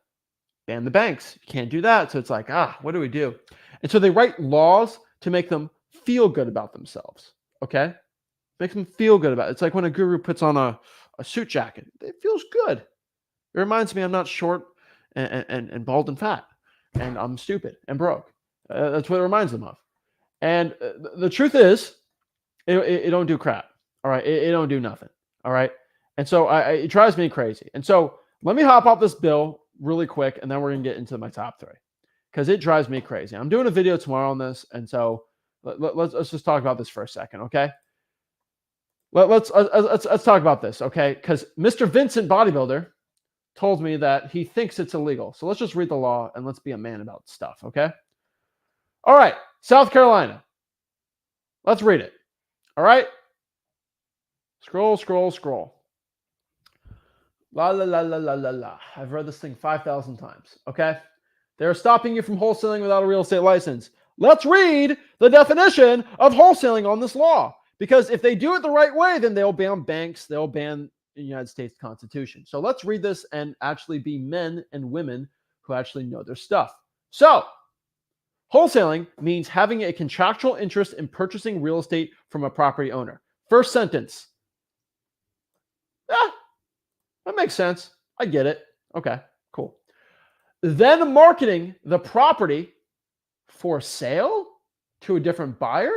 S1: Ban the banks. You can't do that. So it's like, what do we do? And so they write laws to make them feel good about themselves. Okay? Make them feel good about it. It's like when a guru puts on a suit jacket. It feels good. It reminds me I'm not short and bald and fat. And I'm stupid and broke. That's what it reminds them of. And the truth is, it don't do crap. All right? It don't do nothing. All right? And so it drives me crazy. And so let me hop off this bill really quick, and then we're going to get into my top three because it drives me crazy. I'm doing a video tomorrow on this, and so let's just talk about this for a second, okay? Let's talk about this, okay? Because Mr. Vincent Bodybuilder told me that he thinks it's illegal. So let's just read the law and let's be a man about stuff, okay? All right, South Carolina. Let's read it. All right? Scroll. La la la la la la la. I've read this thing 5,000 times, okay? They're stopping you from wholesaling without a real estate license. Let's read the definition of wholesaling on this law. Because if they do it the right way, then they'll ban banks, they'll ban the United States Constitution. So let's read this and actually be men and women who actually know their stuff. So, wholesaling means having a contractual interest in purchasing real estate from a property owner. First sentence. That makes sense. I get it. Okay, cool. Then marketing the property for sale to a different buyer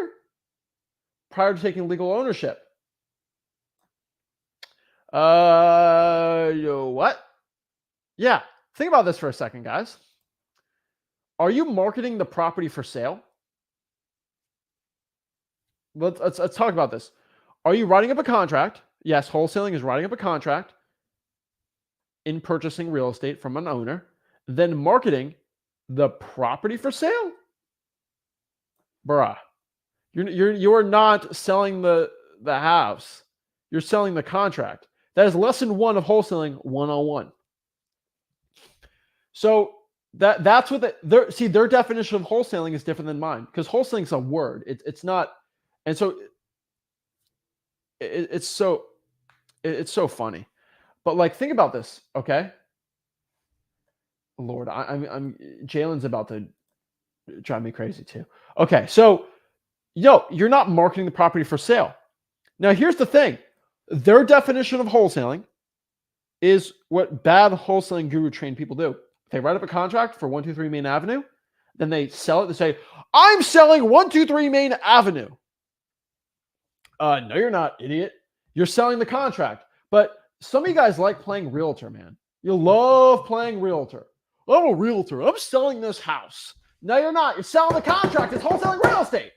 S1: prior to taking legal ownership. What? Yeah, think about this for a second, guys. Are you marketing the property for sale? Let's talk about this. Are you writing up a contract? Yes, wholesaling is writing up a contract in purchasing real estate from an owner, then marketing the property for sale? Bruh, you're not selling the house. You're selling the contract. That is lesson 1 of wholesaling 101. So that's what their definition of wholesaling is different than mine, because wholesaling is a word. It's not, and so it's so funny. But like, think about this, okay? Lord, I'm Jalen's about to drive me crazy too. Okay, so you're not marketing the property for sale. Now, here's the thing. Their definition of wholesaling is what bad wholesaling guru trained people do. They write up a contract for 123 Main Avenue, then they sell it. They say, I'm selling 123 Main Avenue. No, you're not, idiot. You're selling the contract. But some of you guys like playing realtor, man. You love playing realtor. I'm a realtor. I'm selling this house. No, you're not. You're selling the contract. It's wholesaling real estate.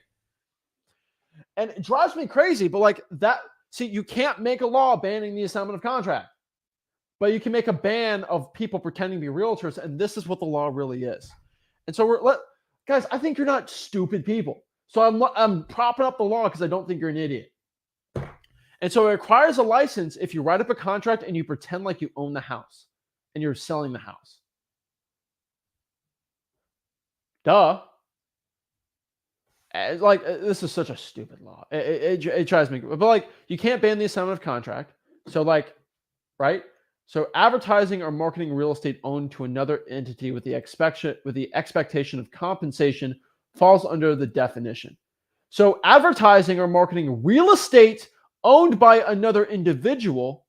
S1: And it drives me crazy. But like that, see, you can't make a law banning the assignment of contract. But you can make a ban of people pretending to be realtors. And this is what the law really is. And so guys, I think you're not stupid people. So I'm propping up the law because I don't think you're an idiot. And so it requires a license if you write up a contract and you pretend like you own the house and you're selling the house. Duh. It's like, this is such a stupid law. It drives me. But like, you can't ban the assignment of contract. So like, right? So advertising or marketing real estate owned to another entity with the expectation of compensation falls under the definition. So advertising or marketing real estate owned by another individual.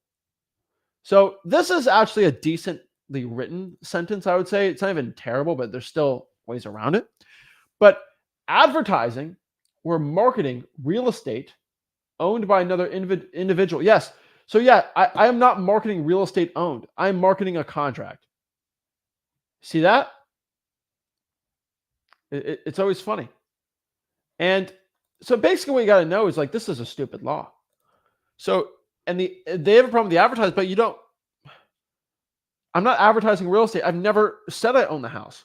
S1: So this is actually a decently written sentence, I would say. It's not even terrible, but there's still ways around it. But advertising or marketing real estate owned by another individual. Yes. So yeah, I am not marketing real estate owned. I'm marketing a contract. See that? It's always funny. And so basically what you got to know is like, this is a stupid law. So, and they have a problem with the advertise, but I'm not advertising real estate. I've never said I own the house.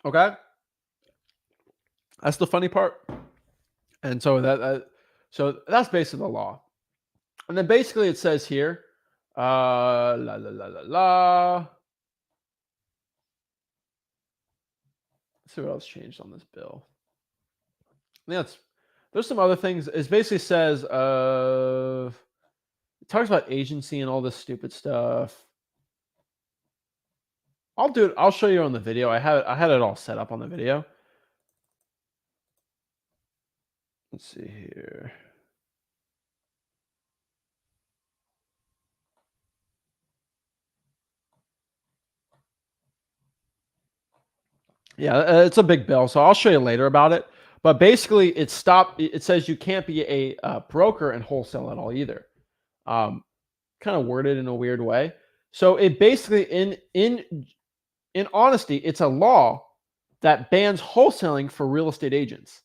S1: Okay. That's the funny part. And so so that's basically the law. And then basically it says here, la la la la la. Let's see what else changed on this bill. I think there's some other things. It basically says it talks about agency and all this stupid stuff. I'll do it. I'll show you on the video. I had it all set up on the video. Let's see here. Yeah, it's a big bill, so I'll show you later about it. But basically, it says you can't be a broker and wholesale at all either. Kind of worded in a weird way. So it basically, in honesty, it's a law that bans wholesaling for real estate agents.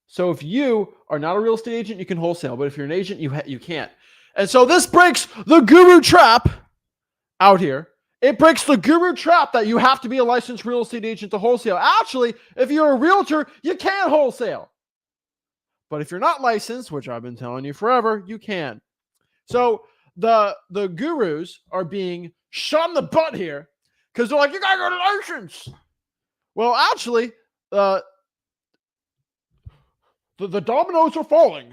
S1: So if you are not a real estate agent, you can wholesale, but if you're an agent, you can't. And so this breaks the guru trap out here. It breaks the guru trap that you have to be a licensed real estate agent to wholesale. Actually, if you're a realtor, you can wholesale. But if you're not licensed, which I've been telling you forever, you can. So the gurus are being shot in the butt here because they're like, you gotta go to license. Well, actually, the dominoes are falling.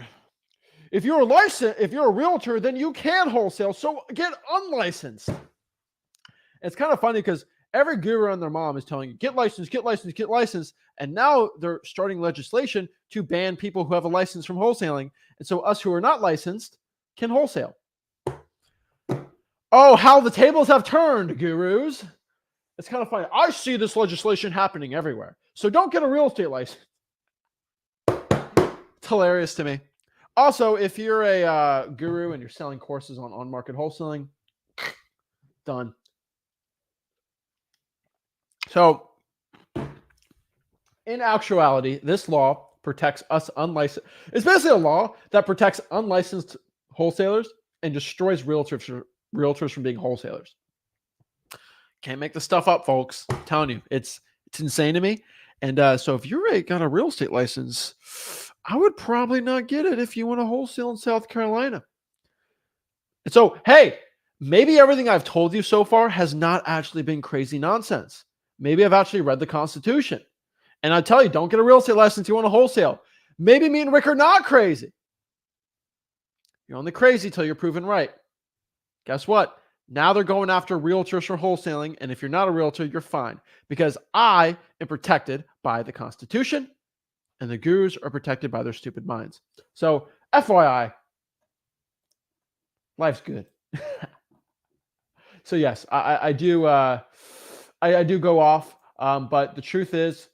S1: If you're a realtor, then you can wholesale. So get unlicensed. It's kind of funny because every guru and their mom is telling you, get licensed, get licensed, get licensed. And now they're starting legislation to ban people who have a license from wholesaling. And so us who are not licensed can wholesale. Oh, how the tables have turned, gurus. It's kind of funny. I see this legislation happening everywhere. So don't get a real estate license. It's hilarious to me. Also, if you're a guru and you're selling courses on on-market wholesaling, done. So, in actuality, this law protects us unlicensed. It's basically a law that protects unlicensed wholesalers and destroys realtors from being wholesalers. Can't make this stuff up, folks. I'm telling you, it's insane to me. And so if you're got a real estate license, I would probably not get it if you want to wholesale in South Carolina. And so, hey, maybe everything I've told you so far has not actually been crazy nonsense. Maybe I've actually read the Constitution. And I tell you, don't get a real estate license. You want to wholesale. Maybe me and Rick are not crazy. You're only crazy till you're proven right. Guess what? Now they're going after realtors for wholesaling. And if you're not a realtor, you're fine. Because I am protected by the Constitution. And the gurus are protected by their stupid minds. So, FYI, life's good. So yes, I do go off. But the truth is,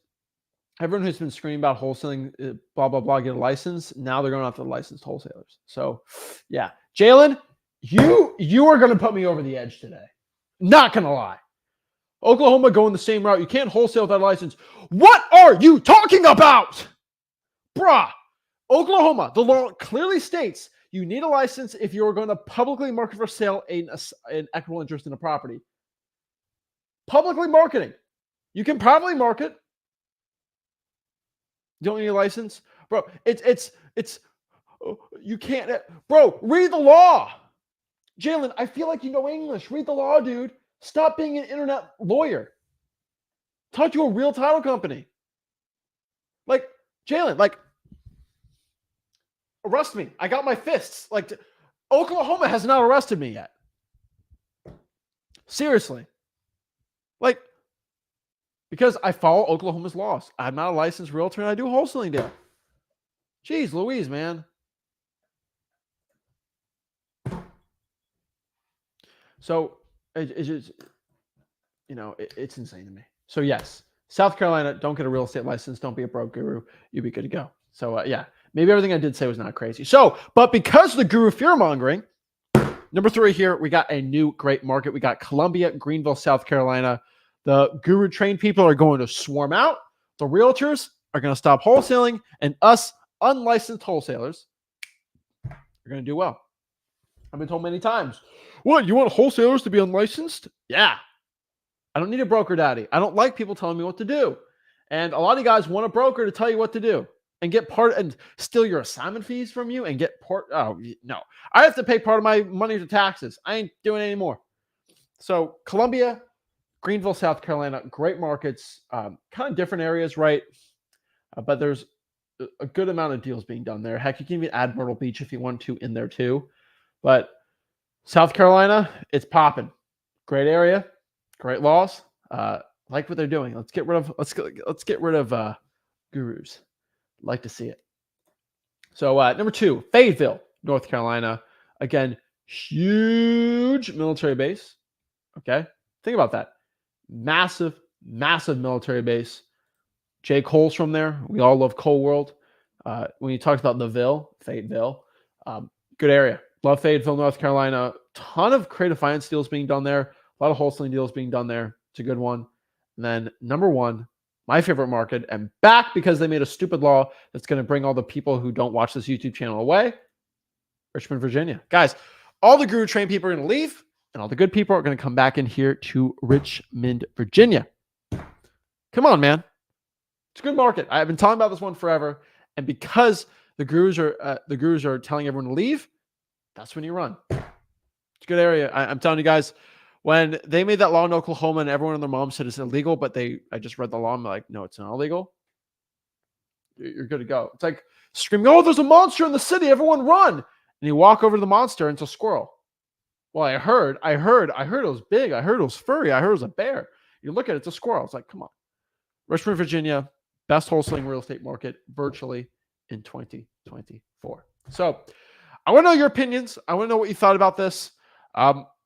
S1: everyone who's been screaming about wholesaling, blah, blah, blah, get a license. Now they're going after the licensed wholesalers. So yeah, Jalen, you are going to put me over the edge today. Not going to lie. Oklahoma going the same route. You can't wholesale without a license. What are you talking about? Bruh. Oklahoma, the law clearly states you need a license if you're going to publicly market for sale an equitable interest in a property. Publicly marketing. You can probably market. You don't need a license. Bro, it's you can't. Bro, read the law. Jalen, I feel like you know English. Read the law, dude. Stop being an internet lawyer. Talk to a real title company. Like, Jalen, like, arrest me. I got my fists. Like, Oklahoma has not arrested me yet. Seriously. Like, because I follow Oklahoma's laws. I'm not a licensed realtor and I do wholesaling there. Jeez Louise, man. So it's just, it's insane to me. So yes, South Carolina, don't get a real estate license. Don't be a broke guru. You'll be good to go. So yeah, maybe everything I did say was not crazy. So, but because of the guru fear mongering, number 3 here, we got a new great market. We got Columbia, Greenville, South Carolina. The guru trained people are going to swarm out. The realtors are going to stop wholesaling, and us unlicensed wholesalers are going to do well. I've been told many times, what, you want wholesalers to be unlicensed? Yeah. I don't need a broker daddy. I don't like people telling me what to do. And a lot of you guys want a broker to tell you what to do and get part and steal your assignment fees from you and get part. Oh, no. I have to pay part of my money to taxes. I ain't doing it anymore. So Columbia, Greenville, South Carolina, great markets, kind of different areas, right? But there's a good amount of deals being done there. Heck, you can even add Myrtle Beach if you want to in there too. But South Carolina, it's popping. Great area, great laws. Like what they're doing. Let's get rid of gurus. Like to see it. So number 2, Fayetteville, North Carolina. Again, huge military base. Okay, think about that. Massive, massive military base. Jay Cole's from there. We all love Cole World. When you talked about the Fayetteville, good area. Love Fayetteville, North Carolina. Ton of creative finance deals being done there. A lot of wholesaling deals being done there. It's a good one. And then number 1, my favorite market, and back because they made a stupid law that's going to bring all the people who don't watch this YouTube channel away, Richmond, Virginia. Guys, all the guru trained people are going to leave, and all the good people are going to come back in here to Richmond, Virginia. Come on, man. It's a good market. I've been talking about this one forever, and because the gurus are telling everyone to leave, that's when you run. It's a good area. I'm telling you guys, when they made that law in Oklahoma and everyone and their mom said it's illegal, but I just read the law and I'm like, no, it's not illegal. You're good to go. It's like screaming, oh, there's a monster in the city. Everyone run. And you walk over to the monster and it's a squirrel. Well, I heard it was big. I heard it was furry. I heard it was a bear. You look at it, it's a squirrel. It's like, come on. Richmond, Virginia, best wholesaling real estate market virtually in 2024. So I want to know your opinions. I want to know what you thought about this.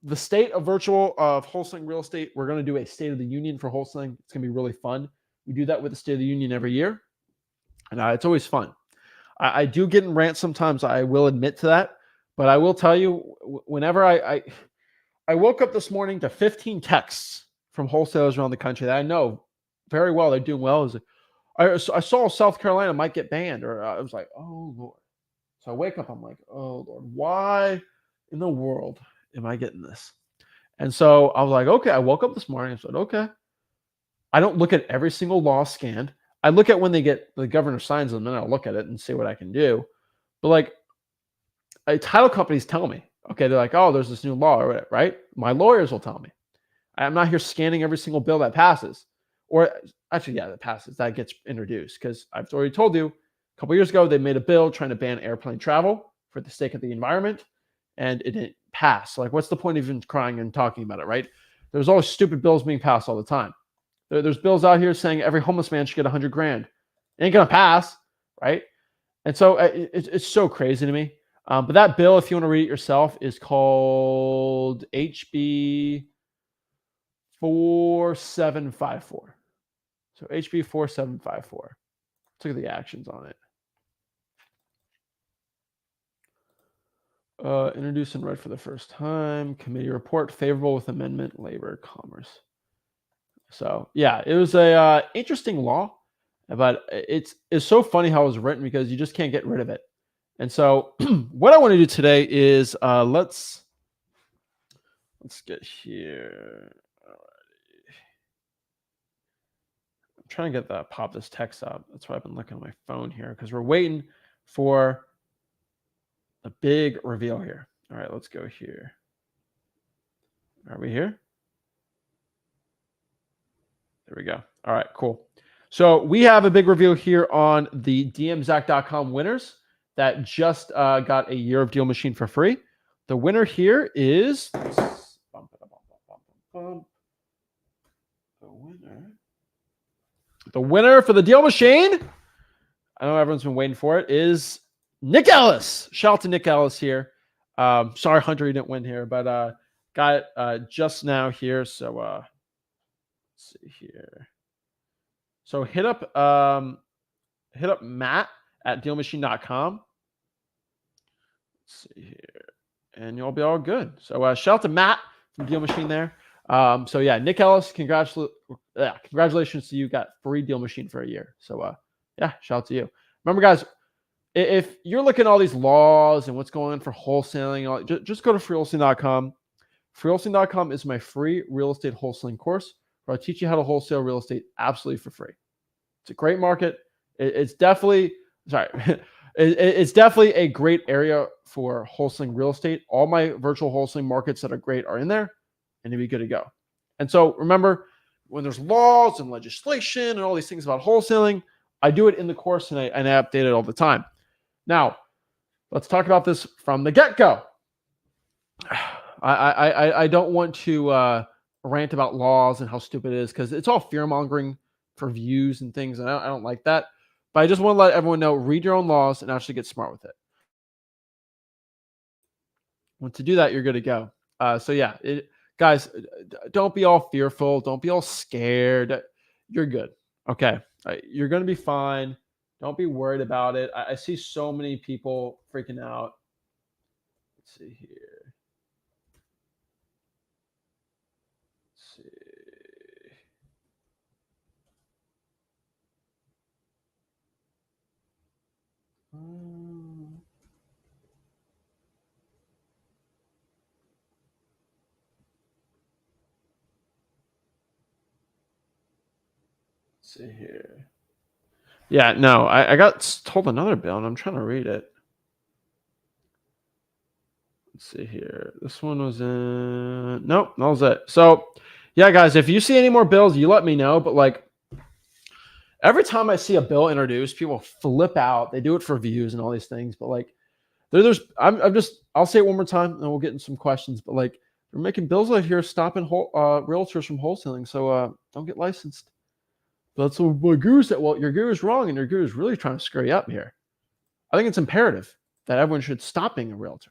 S1: The state of wholesaling real estate. We're going to do a State of the Union for wholesaling. It's going to be really fun. We do that with the State of the Union every year, and it's always fun. I do get in rants sometimes. I will admit to that, but I will tell you, whenever I woke up this morning to 15 texts from wholesalers around the country that I know very well they're doing well. I saw South Carolina might get banned, or I was like, oh Lord. So I wake up, I'm like, oh Lord, why in the world am I getting this? And so I was like, okay, I woke up this morning and said, okay. I don't look at every single law scanned. I look at when the governor signs them, and I'll look at it and see what I can do. But like, title companies tell me, okay, they're like, oh, there's this new law, right? My lawyers will tell me. I'm not here scanning every single bill that passes. Or actually, yeah, that passes, that gets introduced. Because I've already told you, a couple years ago, they made a bill trying to ban airplane travel for the sake of the environment, and it didn't pass. Like, what's the point of even crying and talking about it, right? There's always stupid bills being passed all the time. There's bills out here saying every homeless man should get $100 grand. It ain't gonna pass, right? And so it's so crazy to me. But that bill, if you want to read it yourself, is called HB 4754. So HB 4754. Let's look at the actions on it. Introduced and read for the first time. Committee report favorable with amendment, labor, commerce. So yeah, it was a interesting law, but it's so funny how it was written because you just can't get rid of it. And so what I want to do today is let's get here. I'm trying to get pop this text up. That's why I've been looking at my phone here because we're waiting for a big reveal here. All right, let's go here. Are we here? There we go. All right, cool. So we have a big reveal here on the dmzach.com winners that just got a year of Deal Machine for free. The winner here is the winner for the Deal Machine. I know everyone's been waiting for it, is Nick Ellis. Shout out to Nick Ellis here. Sorry, Hunter, you didn't win here, but got it just now here. So let's see here. So hit up Matt at dealmachine.com. Let's see here. And you'll be all good. So shout out to Matt from Deal Machine there. So yeah, Nick Ellis, congratulations to you. Got free Deal Machine for a year. So yeah, shout out to you. Remember, guys, if you're looking at all these laws and what's going on for wholesaling, just go to freewholesaling.com. Freewholesaling.com is my free real estate wholesaling course where I teach you how to wholesale real estate absolutely for free. It's a great market. It's definitely it's definitely a great area for wholesaling real estate. All my virtual wholesaling markets that are great are in there, and you'll be good to go. And so remember, when there's laws and legislation and all these things about wholesaling, I do it in the course and I update it all the time. Now, let's talk about this from the get-go. I don't want to rant about laws and how stupid it is because it's all fear-mongering for views and things, and I don't like that. But I just want to let everyone know, read your own laws and actually get smart with it. Once you do that, you're good to go. So yeah, guys, don't be all fearful. Don't be all scared. You're good. Okay. You're going to be fine. Don't be worried about it. I see so many people freaking out. Let's see here. Let's see. Let's see here. Yeah, no, I got told another bill and I'm trying to read it. Let's see here. This one was in. Nope, that was it. So, yeah, guys, if you see any more bills, you let me know. But like every time I see a bill introduced, people flip out. They do it for views and all these things. But like, I'll say it one more time and we'll get in some questions. But like, they're making bills out here stopping realtors from wholesaling. So don't get licensed. That's what my guru said. Well, your guru's wrong, and your guru's really trying to screw you up here. I think it's imperative that everyone should stop being a realtor.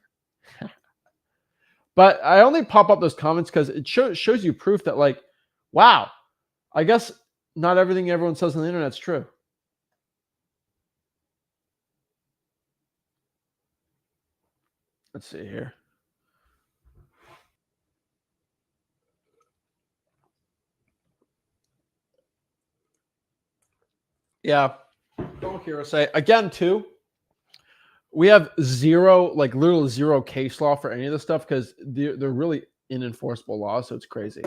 S1: But I only pop up those comments because it shows you proof that, like, wow, I guess not everything everyone says on the internet is true. Let's see here. Yeah. Don't hear us say again, too. We have zero, like literally zero case law for any of this stuff because they're really unenforceable laws. So it's crazy.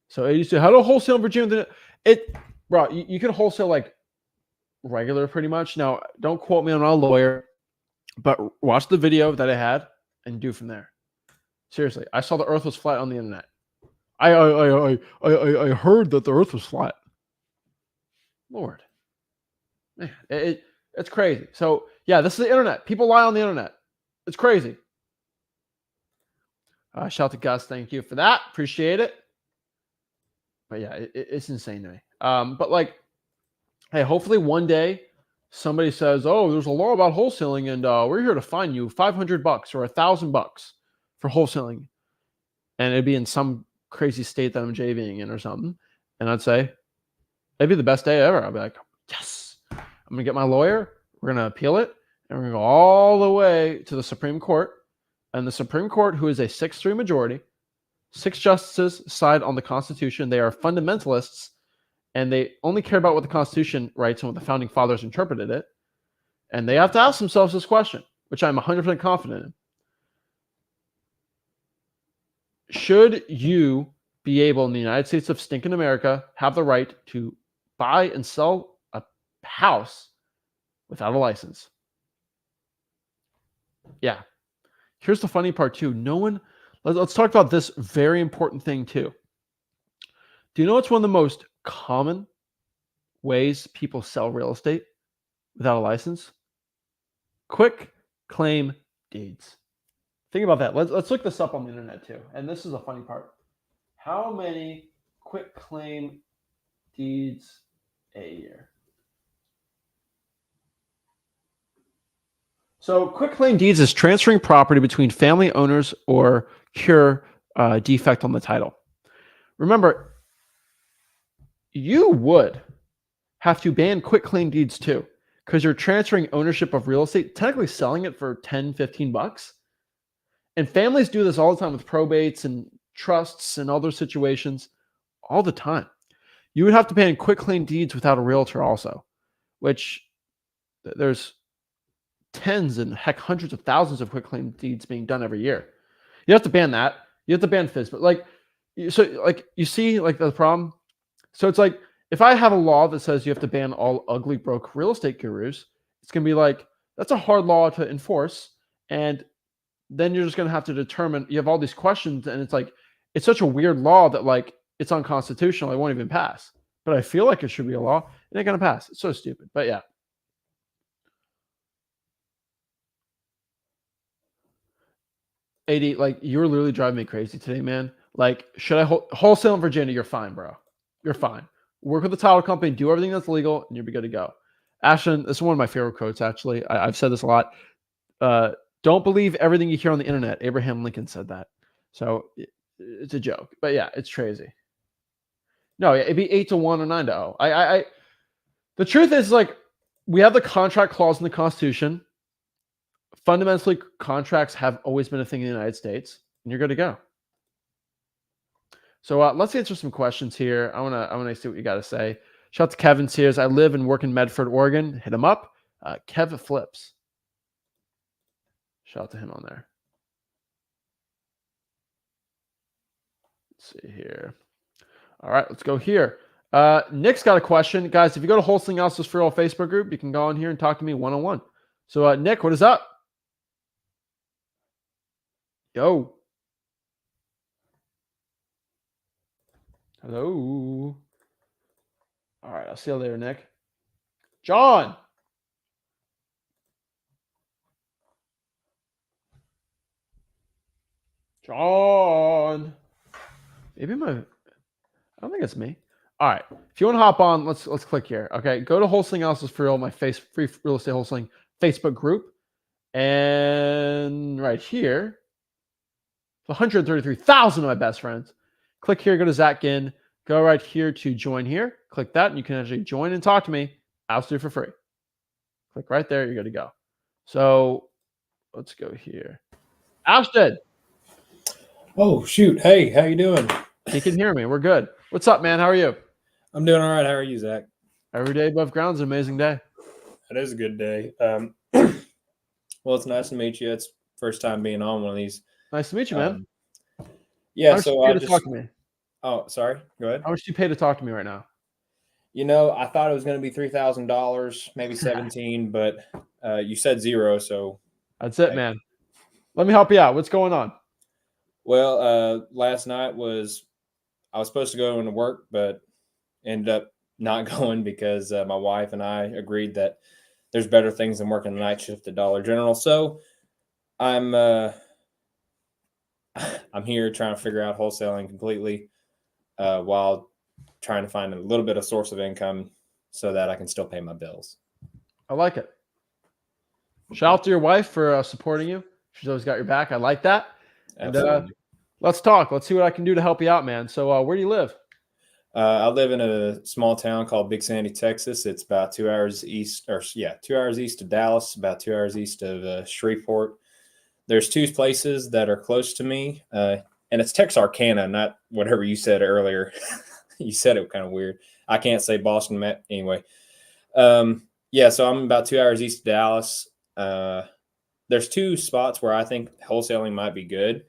S1: So it used to how to wholesale in Virginia. Bro, you can wholesale like regular pretty much. Now, don't quote me, I'm not a lawyer, but watch the video that I had and do from there. Seriously, I saw the Earth was flat on the internet. I heard that the Earth was flat. Lord, man, it's crazy. So yeah, this is the internet. People lie on the internet. It's crazy. Shout out to Gus. Thank you for that. Appreciate it. But yeah, it's insane to me. But like, hey, hopefully one day somebody says, "Oh, there's a law about wholesaling, and we're here to fine you $500 or $1,000 for wholesaling," and it'd be in some crazy state that I'm JVing in or something, and I'd say, "It'd be the best day ever." I'd be like, "Yes, I'm gonna get my lawyer. We're gonna appeal it, and we're gonna go all the way to the Supreme Court, and the Supreme Court, who is a 6-3 majority, 6 justices side on the Constitution. They are fundamentalists." And they only care about what the Constitution writes and what the founding fathers interpreted it. And they have to ask themselves this question, which I'm 100% confident in. Should you be able in the United States of stinking America have the right to buy and sell a house without a license? Yeah. Here's the funny part too. Let's talk about this very important thing too. Do you know what's one of the most common ways people sell real estate without a license? Quick claim deeds. Think about that. Let's look this up on the internet too. And this is a funny part. How many quick claim deeds a year? So, quitclaim deeds is transferring property between family owners or cure defect on the title. Remember, you would have to ban quitclaim deeds too, because you're transferring ownership of real estate, technically selling it for 10, 15 bucks. And families do this all the time with probates and trusts and other situations all the time. You would have to ban quitclaim deeds without a realtor also, which there's tens and heck hundreds of thousands of quitclaim deeds being done every year. You have to ban that. You have to ban FIS. But you see like the problem. So it's like if I have a law that says you have to ban all ugly broke real estate gurus, it's gonna be like that's a hard law to enforce, and then you're just gonna have to determine. You have all these questions, and it's like it's such a weird law that like it's unconstitutional. It won't even pass. But I feel like it should be a law. It ain't gonna pass. It's so stupid. But yeah. AD, like you're literally driving me crazy today, man. Like, should I wholesale in Virginia? You're fine, bro. You're fine. Work with the title company, do everything that's legal, and you'll be good to go. Ashton, this is one of my favorite quotes, actually. I've said this a lot. Don't believe everything you hear on the internet. Abraham Lincoln said that. So it's a joke. But yeah, it's crazy. No, it'd be 8-1 or 9-0. The truth is, like, we have the contract clause in the Constitution. Fundamentally, contracts have always been a thing in the United States, and you're good to go. So let's answer some questions here. I wanna see what you got to say. Shout out to Kevin Sears. I live and work in Medford, Oregon. Hit him up. Kev Flips. Shout out to him on there. Let's see here. All right, let's go here. Nick's got a question. Guys, if you go to Wholesaling Houses for All Facebook group, you can go on here and talk to me one-on-one. So Nick, what is up? Yo. Hello. All right, I'll see you later, Nick. John. John. Maybe I don't think it's me. All right. If you want to hop on, let's click here. Okay. Go to Wholesaling Houses for All, my free real estate wholesaling Facebook group. And right here, 133,000 of my best friends. Click here, go to Zach Ginn. Go right here to join here. Click that, and you can actually join and talk to me. I'll do it for free. Click right there. You're good to go. So let's go here. Ashton.
S2: Oh, shoot. Hey, how you doing?
S1: He can hear me. We're good. What's up, man? How are you?
S2: I'm doing all right. How are you, Zach?
S1: Every day above ground is an amazing day.
S2: It is a good day. Well, it's nice to meet you. It's first time being on one of these.
S1: Nice to meet you, man.
S2: Yeah,
S1: How much
S2: so
S1: you
S2: I
S1: pay to
S2: just.
S1: talk to me?
S2: Oh, sorry. Go ahead.
S1: How much do you pay to talk to me right now?
S2: I thought it was going to be $3,000, maybe 17, but you said zero, so.
S1: That's it, man. Let me help you out. What's going on?
S2: Well, last night I was supposed to go into work, but ended up not going because my wife and I agreed that there's better things than working the night shift at Dollar General. So I'm here trying to figure out wholesaling completely while trying to find a little bit of source of income so that I can still pay my bills.
S1: I like it. Shout out to your wife for supporting you. She's always got your back. I like that.
S2: Absolutely.
S1: And let's talk. Let's see what I can do to help you out, man. So where do you live?
S2: I live in a small town called Big Sandy, Texas. It's about 2 hours east, 2 hours east of Dallas, about 2 hours east of Shreveport. There's two places that are close to me, and it's Texarkana, not whatever you said earlier. You said it kind of weird. I can't say Boston. Anyway. So I'm about 2 hours east of Dallas. There's two spots where I think wholesaling might be good.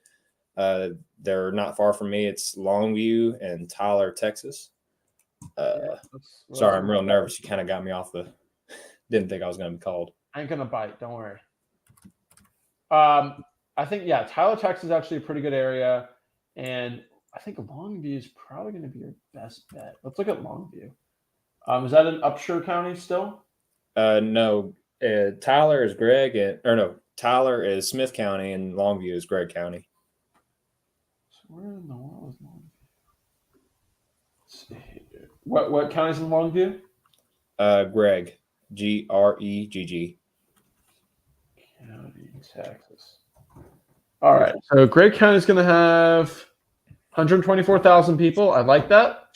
S2: They're not far from me. It's Longview and Tyler, Texas. Sorry, I'm real nervous. You kind of got me off didn't think I was going to be called.
S1: I ain't going to bite. Don't worry. I think, Tyler, Texas is actually a pretty good area. And I think Longview is probably going to be your best bet. Let's look at Longview. Is that in Upshur County still?
S2: No. Tyler is Tyler is Smith County and Longview is Gregg County.
S1: Where in the world is Longview? Let's see here. What county's in Longview?
S2: Gregg, Gregg.
S1: County, Texas. All right. So Gray County is going to have 124,000 people. I like that.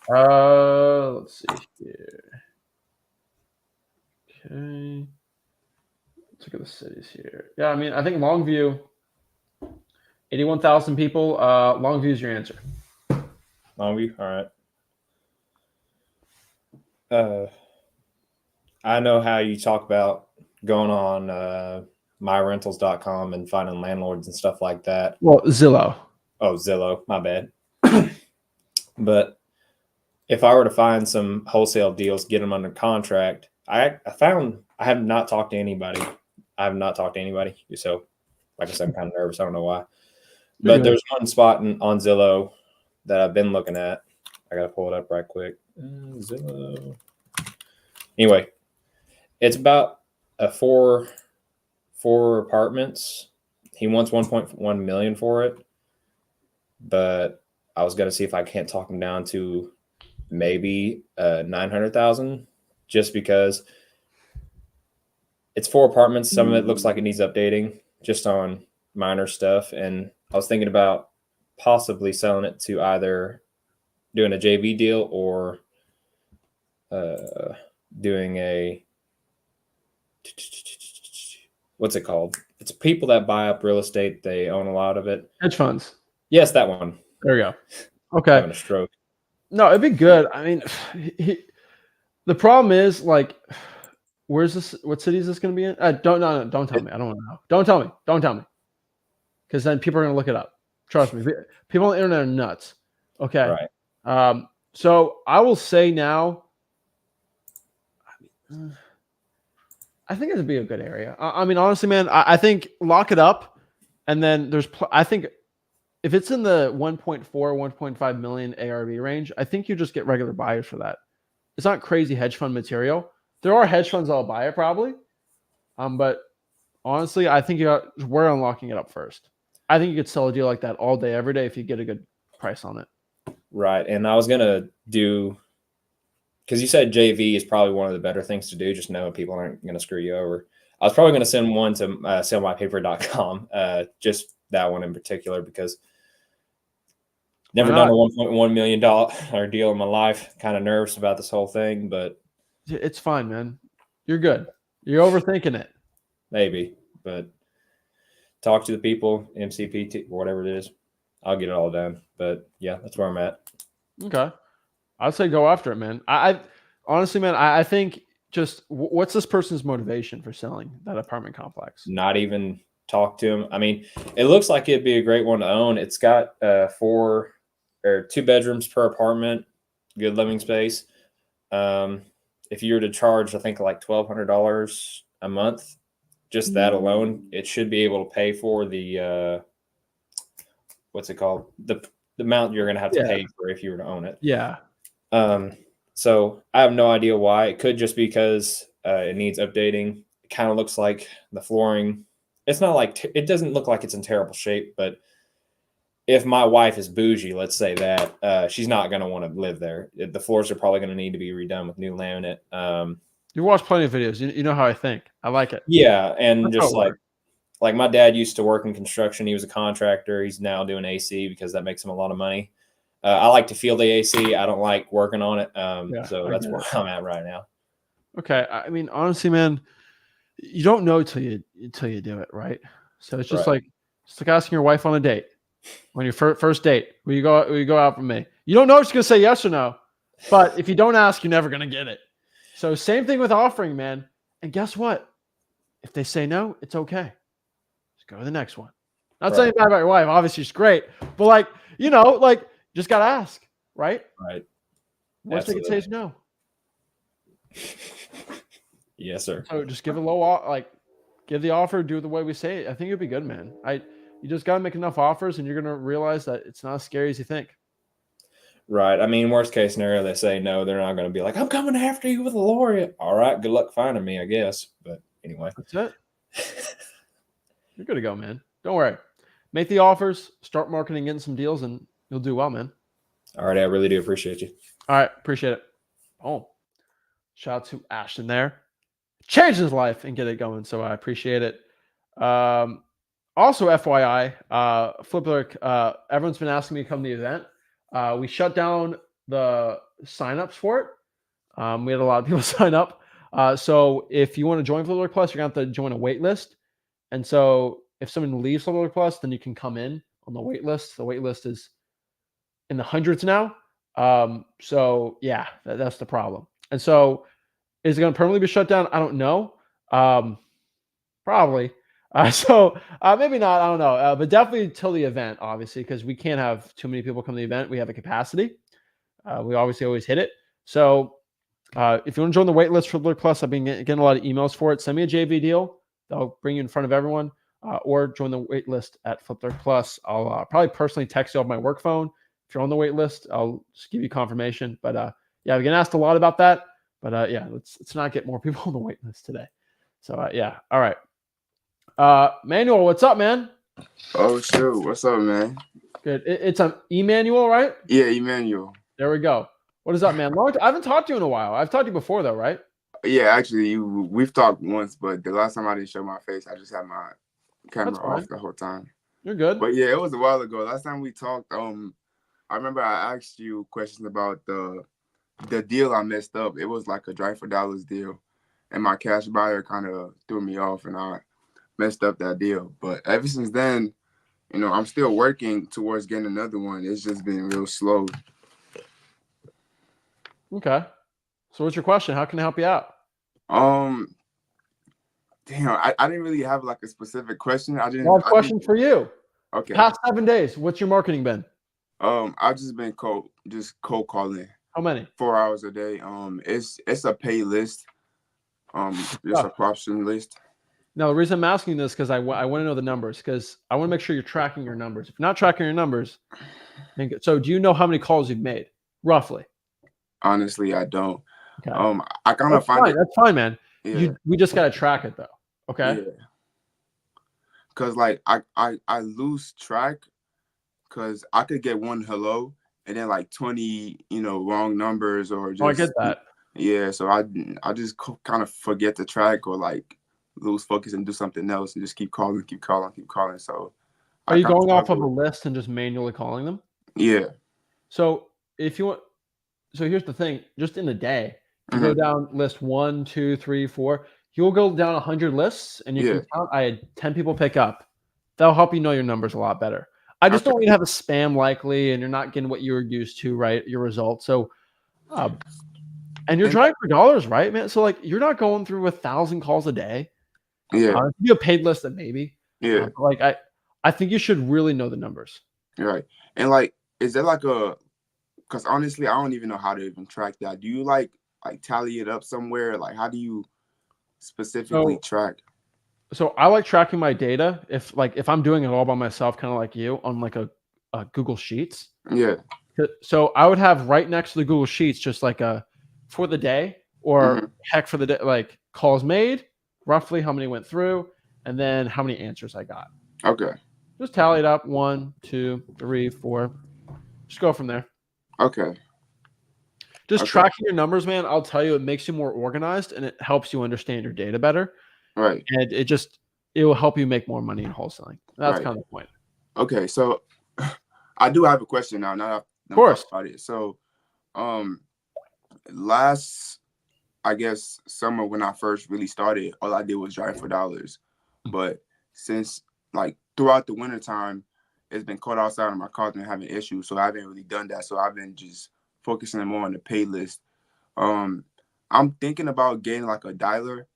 S1: Let's see here. Okay. Let's look at the cities here. Yeah, I mean, I think Longview, 81,000 people. Longview is your answer.
S2: Longview, all right. I know how you talk about going on myrentals.com and finding landlords and stuff like that.
S1: Well, Zillow.
S2: Oh, Zillow, my bad. But if I were to find some wholesale deals, get them under contract, I have not talked to anybody. I have not talked to anybody. So, like I said, I'm kind of nervous. I don't know why. But there's one spot on Zillow that I've been looking at. I got to pull it up right quick. Zillow. Anyway, it's about four apartments. He wants 1.1 million for it, but I was gonna see if I can't talk him down to maybe 900,000, just because it's 4 apartments. Some of it looks like it needs updating, just on minor stuff. And I was thinking about possibly selling it to either doing a JV deal or doing a what's it called? It's people that buy up real estate. They own a lot of it.
S1: Hedge funds.
S2: Yes, that one.
S1: There we go. Okay.
S2: Having a stroke.
S1: No, it'd be good. I mean, the problem is, like, where's this? What city is this going to be in? Don't tell me. I don't want to know. Don't tell me. Because then people are going to look it up. Trust me. People on the internet are nuts. Okay.
S2: Right.
S1: So I will say now, I think it'd be a good area. I mean, honestly, man, I think lock it up, and then I think if it's in the 1.4, 1.5 million ARV range, I think you just get regular buyers for that. It's not crazy hedge fund material. There are hedge funds that'll buy it probably, but honestly, I think we're unlocking it up first. I think you could sell a deal like that all day, every day if you get a good price on it.
S2: Right, and I was gonna do, because you said JV is probably one of the better things to do. Just know people aren't going to screw you over. I was probably going to send one to sellmypaper.com, just that one in particular, because never done a $1.1 million deal in my life. Kind of nervous about this whole thing, but
S1: it's fine, man. You're good. You're overthinking it.
S2: Maybe, but talk to the people, MCPT, whatever it is. I'll get it all done. But yeah, that's where I'm at.
S1: Okay. I'd say go after it, man. I honestly, man, I think just what's this person's motivation for selling that apartment complex?
S2: Not even talk to him. I mean, it looks like it'd be a great one to own. It's got 2 bedrooms per apartment, good living space. If you were to charge, I think like $1,200 a month, just that alone, it should be able to pay for the what's it called? The amount you're going to have to pay for if you were to own it.
S1: Yeah.
S2: So I have no idea why. It could just because it needs updating. It kind of looks like the flooring. It's not like it doesn't look like it's in terrible shape, but if my wife is bougie, let's say that, she's not going to want to live there. The floors are probably going to need to be redone with new laminate.
S1: You watch plenty of videos. You know how I think. I like it.
S2: Yeah, and that's just like my dad used to work in construction. He was a contractor. He's now doing AC because that makes him a lot of money. I like to feel the AC. I don't like working on it. So that's where I'm at right now.
S1: Okay. I mean, honestly, man, you don't know till you do it, right? So it's just like asking your wife on a date. On your first date, will you go out with me? You don't know if she's gonna say yes or no, but if you don't ask, you're never gonna get it. So same thing with offering, man. And guess what? If they say no, it's okay. Just go to the next one. Not saying bad about your wife. Obviously, she's great, but just gotta ask, right?
S2: Right.
S1: Worst they can say is no.
S2: Yes, sir.
S1: So just give a low, give the offer, do it the way we say it. I think it'd be good, man. You just gotta make enough offers, and you're gonna realize that it's not as scary as you think.
S2: Right. I mean, worst case scenario, they say no. They're not going to be like, I'm coming after you with a lawyer. All right. Good luck finding me, I guess. But anyway.
S1: That's it. You're good to go, man. Don't worry. Make the offers, start marketing, getting some deals, and you'll do well, man.
S2: All right. I really do appreciate you.
S1: All right. Appreciate it. Oh, shout out to Ashton there. Changed his life and get it going. So I appreciate it. Also, FYI, flipwithrick, everyone's been asking me to come to the event. We shut down the signups for it. We had a lot of people sign up. So if you want to join flipwithrick Plus, you're going to have to join a wait list. And so if someone leaves flipwithrick Plus, then you can come in on the wait list. The wait list is in the hundreds now. So yeah, that's the problem. And so is it going to permanently be shut down? I don't know. Probably. Maybe not. I don't know. But definitely till the event, obviously, because we can't have too many people come to the event. We have a capacity. We obviously always hit it. So if you want to join the wait list for Flipwithrick Plus, I've been getting a lot of emails for it. Send me a JV deal. They'll bring you in front of everyone. Or join the wait list at Flipwithrick Plus. I'll probably personally text you off my work phone. If you're on the wait list, I'll just give you confirmation. But yeah, we get asked a lot about that. But yeah, let's not get more people on the wait list today. So yeah, all right. Manuel, what's up, man?
S3: Oh shoot, what's up, man?
S1: Good. It's an Emmanuel, right?
S3: Yeah, Emmanuel.
S1: There we go. What is up, man? I haven't talked to you in a while. I've talked to you before, though, right?
S3: Yeah, actually, we've talked once, but the last time I didn't show my face, I just had my camera off the whole time.
S1: You're good.
S3: But yeah, it was a while ago. Last time we talked, I remember I asked you questions about the deal I messed up. It was like a drive for dollars deal, and my cash buyer kind of threw me off, and I messed up that deal. But ever since then, you know, I'm still working towards getting another one. It's just been real slow.
S1: Okay. So what's your question? How can I help you out?
S3: Damn, I didn't really have like a specific question. I have
S1: a question for you.
S3: Okay.
S1: Past 7 days, what's your marketing been?
S3: I've just been cold calling.
S1: How many?
S3: 4 hours a day. It's a pay list. It's a option list.
S1: Now, the reason I'm asking this because I want to know the numbers, because I want to make sure you're tracking your numbers. If you're not tracking your numbers, so do you know how many calls you've made, roughly?
S3: Honestly, I don't.
S1: Okay.
S3: I kind of find it.
S1: That's fine, man.
S3: Yeah.
S1: We just gotta track it though. Okay.
S3: Yeah. Cause like I lose track, cause I could get one hello and then like 20 wrong numbers or just.
S1: Oh, I get that.
S3: Yeah, so I just kind of forget the track or like lose focus and do something else and just keep calling. So
S1: are you going off of a list and just manually calling them?
S3: Yeah.
S1: So if you want, so here's the thing: just in a day, you go down list 1, 2, 3, 4. You'll go down 100 lists, and you can count. I had 10 people pick up. That'll help you know your numbers a lot better. I just don't want you to have a spam likely, and you're not getting what you were used to, right? Your results. So, and you're trying for dollars, right, man? So like, you're not going through 1,000 calls a day.
S3: Yeah.
S1: If you have a paid list, then maybe.
S3: Yeah.
S1: Like I think you should really know the numbers.
S3: Right. And like, is there like because honestly, I don't even know how to even track that. Do you like tally it up somewhere? Like, how do you specifically track?
S1: So I like tracking my data. If I'm doing it all by myself, kind of like you, on like a Google Sheets.
S3: Yeah.
S1: So I would have right next to the Google Sheets just like a for the day, or heck for the day, like calls made, roughly how many went through, and then how many answers I got.
S3: Okay.
S1: Just tally it up. 1, 2, 3, 4. Just go from there.
S3: Okay.
S1: Just tracking your numbers, man. I'll tell you, it makes you more organized and it helps you understand your data better.
S3: Right.
S1: And it will help you make more money in wholesaling. That's kind of the point.
S3: Okay. So I do have a question now. Of
S1: course.
S3: About it. So, last, I guess, summer when I first really started, all I did was drive for dollars. But since like throughout the wintertime, it's been cold outside and my car's been having issues. So I haven't really done that. So I've been just focusing more on the pay list. I'm thinking about getting like a dialer.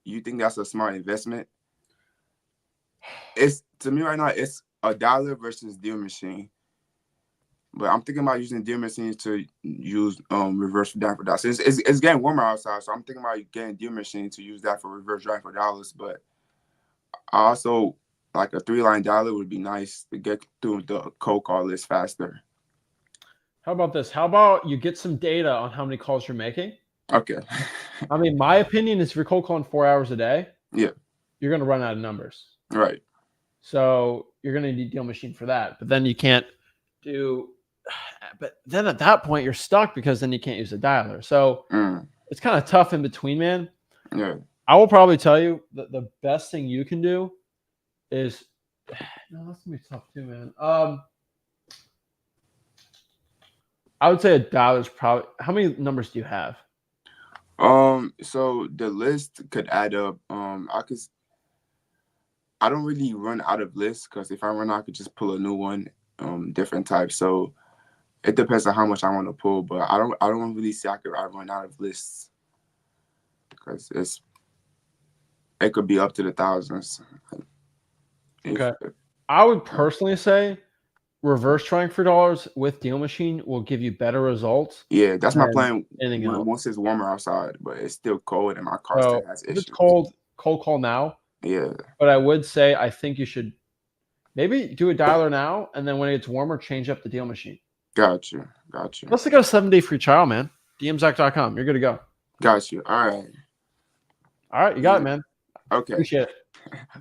S3: You think that's a smart investment? It's, to me right now, it's a dialer versus deal machine. But I'm thinking about using deal machines to use reverse drive for dollars. It's getting warmer outside, so I'm thinking about getting deal machine to use that for reverse drive for dollars. But I also like a 3-line dialer would be nice to get through the cold call list faster.
S1: How about this? How about you get some data on how many calls you're making?
S3: Okay.
S1: I mean, my opinion is if you're cold calling 4 hours a day,
S3: yeah,
S1: you're going to run out of numbers.
S3: Right.
S1: So you're going to need deal machine for that. But then you can't do. But then at that point, you're stuck because then you can't use a dialer. So it's kind of tough in between, man.
S3: Yeah.
S1: I will probably tell you that the best thing you can do is no, that's gonna be tough too, man. I would say $1 is probably. How many numbers do you have?
S3: So the list could add up. I don't really run out of lists because if I run out, I could just pull a new one, different types. So it depends on how much I want to pull, but I don't really say I run out of lists because it could be up to the thousands.
S1: Okay. I would personally say reverse trying for dollars with Deal Machine will give you better results.
S3: Yeah, that's my
S1: than
S3: plan
S1: anything else.
S3: once it's warmer outside, but it's still cold and my car
S1: So
S3: still has
S1: if
S3: issues.
S1: it's cold call now.
S3: Yeah.
S1: But I would say I think you should maybe do a dialer now, and then when it gets warmer, change up the Deal Machine.
S3: Got you.
S1: Let's take a 7-day free trial, man. DMZach.com. You're good to go.
S3: Got you. All right.
S1: All right, you got it, man.
S3: Okay.
S1: Appreciate it.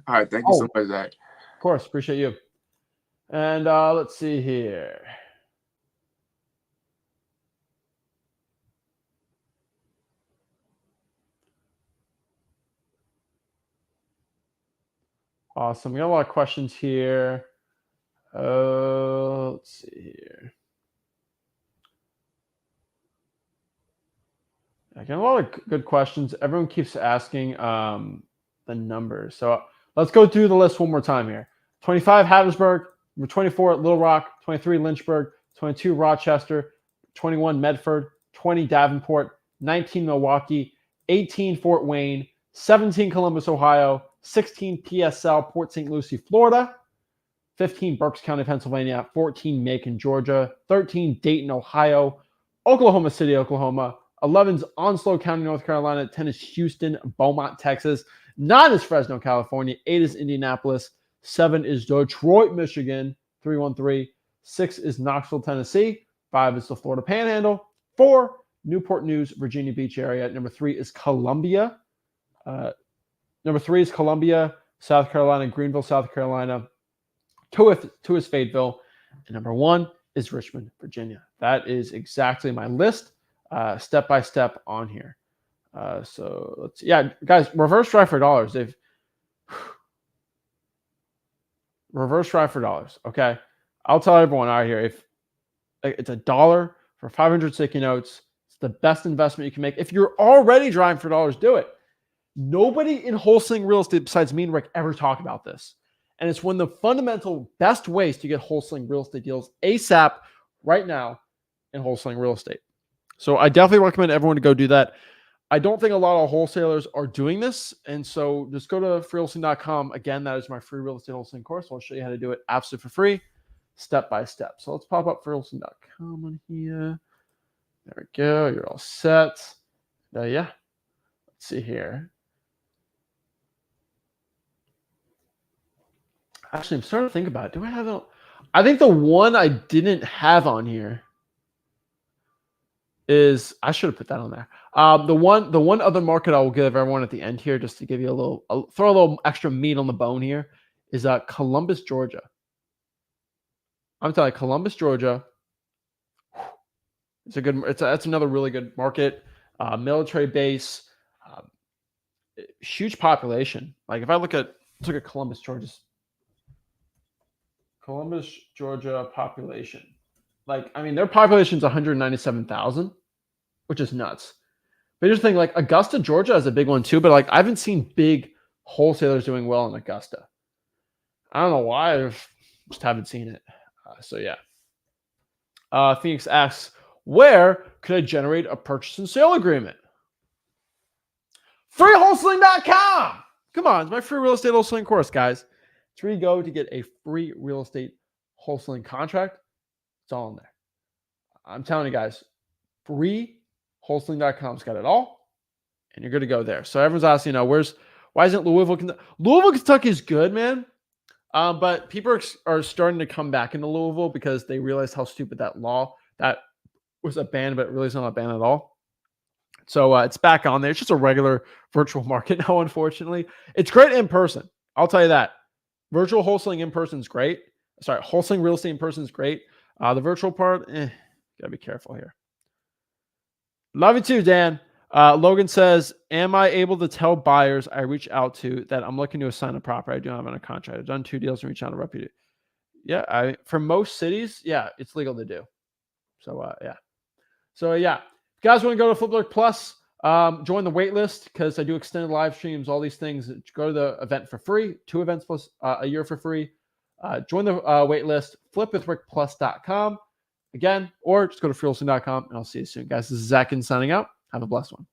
S3: All right. Thank you so much, Zach.
S1: Of course. Appreciate you. And let's see here. Awesome. We got a lot of questions here. Let's see here. I got a lot of good questions. Everyone keeps asking the numbers. So let's go through the list one more time here. 25, Hattiesburg. Number 24, Little Rock. 23, Lynchburg. 22, Rochester. 21, Medford. 20, Davenport. 19, Milwaukee. 18, Fort Wayne. 17, Columbus, Ohio. 16, PSL, Port St. Lucie, Florida. 15, Berks County, Pennsylvania. 14, Macon, Georgia. 13, Dayton, Ohio. Oklahoma City, Oklahoma. 11's Onslow County, North Carolina. 10 is Houston, Beaumont, Texas. 9 is Fresno, California. 8 is Indianapolis. 7 is Detroit, Michigan, 313. 6 is Knoxville, Tennessee. 5 is the Florida Panhandle. 4, Newport News, Virginia Beach area. Number 3 is Columbia. Number 3 is Columbia, South Carolina, Greenville, South Carolina. 2 is Fayetteville. And number 1 is Richmond, Virginia. That is exactly my list, step by step on here. So let's, guys, reverse try for dollars. They've reverse try for dollars. Okay. I'll tell everyone out here, if it's $1 for 500 sticky notes, it's the best investment you can make. If you're already driving for dollars, do it. Nobody in wholesaling real estate besides me and Rick ever talk about this. And it's one of the fundamental best ways to get wholesaling real estate deals ASAP right now in wholesaling real estate. So I definitely recommend everyone to go do that. I don't think a lot of wholesalers are doing this. And so just go to freewholesaling.com. Again, that is my free real estate wholesaling course. I'll show you how to do it absolutely for free, step by step. So let's pop up freewholesaling.com on here. There we go. You're all set. Yeah. Let's see here. Actually, I'm starting to think about it. Do I have it? I think the one I didn't have on here is, I should have put that on there. The one other market I will give everyone at the end here, just to give you throw a little extra meat on the bone here, is Columbus, Georgia. I'm telling you, Columbus, Georgia. That's another really good market. Military base, huge population. Like if I let's look at Columbus, Georgia population. Like, I mean, their population is 197,000, which is nuts. But here's the thing, like Augusta, Georgia is a big one too, but like I haven't seen big wholesalers doing well in Augusta. I don't know why, I just haven't seen it. So yeah. Phoenix asks, where could I generate a purchase and sale agreement? Freewholesaling.com. Come on, it's my free real estate wholesaling course, guys. It's where you go to get a free real estate wholesaling contract. It's all in there. I'm telling you guys, freewholesaling.com's got it all, and you're good to go there. So everyone's asking, why isn't Louisville, Kentucky is good, man. But people are starting to come back into Louisville because they realized how stupid that law that was a ban, but really it's not a ban at all. So it's back on there. It's just a regular virtual market now, unfortunately. It's great in person. I'll tell you that. Virtual wholesaling in person is great. Sorry, wholesaling real estate in person is great. The virtual part, gotta be careful here. Love you too, Dan. Logan says, am I able to tell buyers I reach out to that I'm looking to assign a property I do not have on a contract? I've done 2 deals and reach out to reputed. Yeah, for most cities, yeah, it's legal to do. So yeah. So yeah, if you guys want to go to FlipWithrick Plus, join the wait list because I do extended live streams, all these things. Go to the event for free, 2 events plus a year for free. Join the wait list, flipwithrickplus.com again, or just go to freewholesaling.com and I'll see you soon, guys. This is Zach Ginn signing out. Have a blessed one.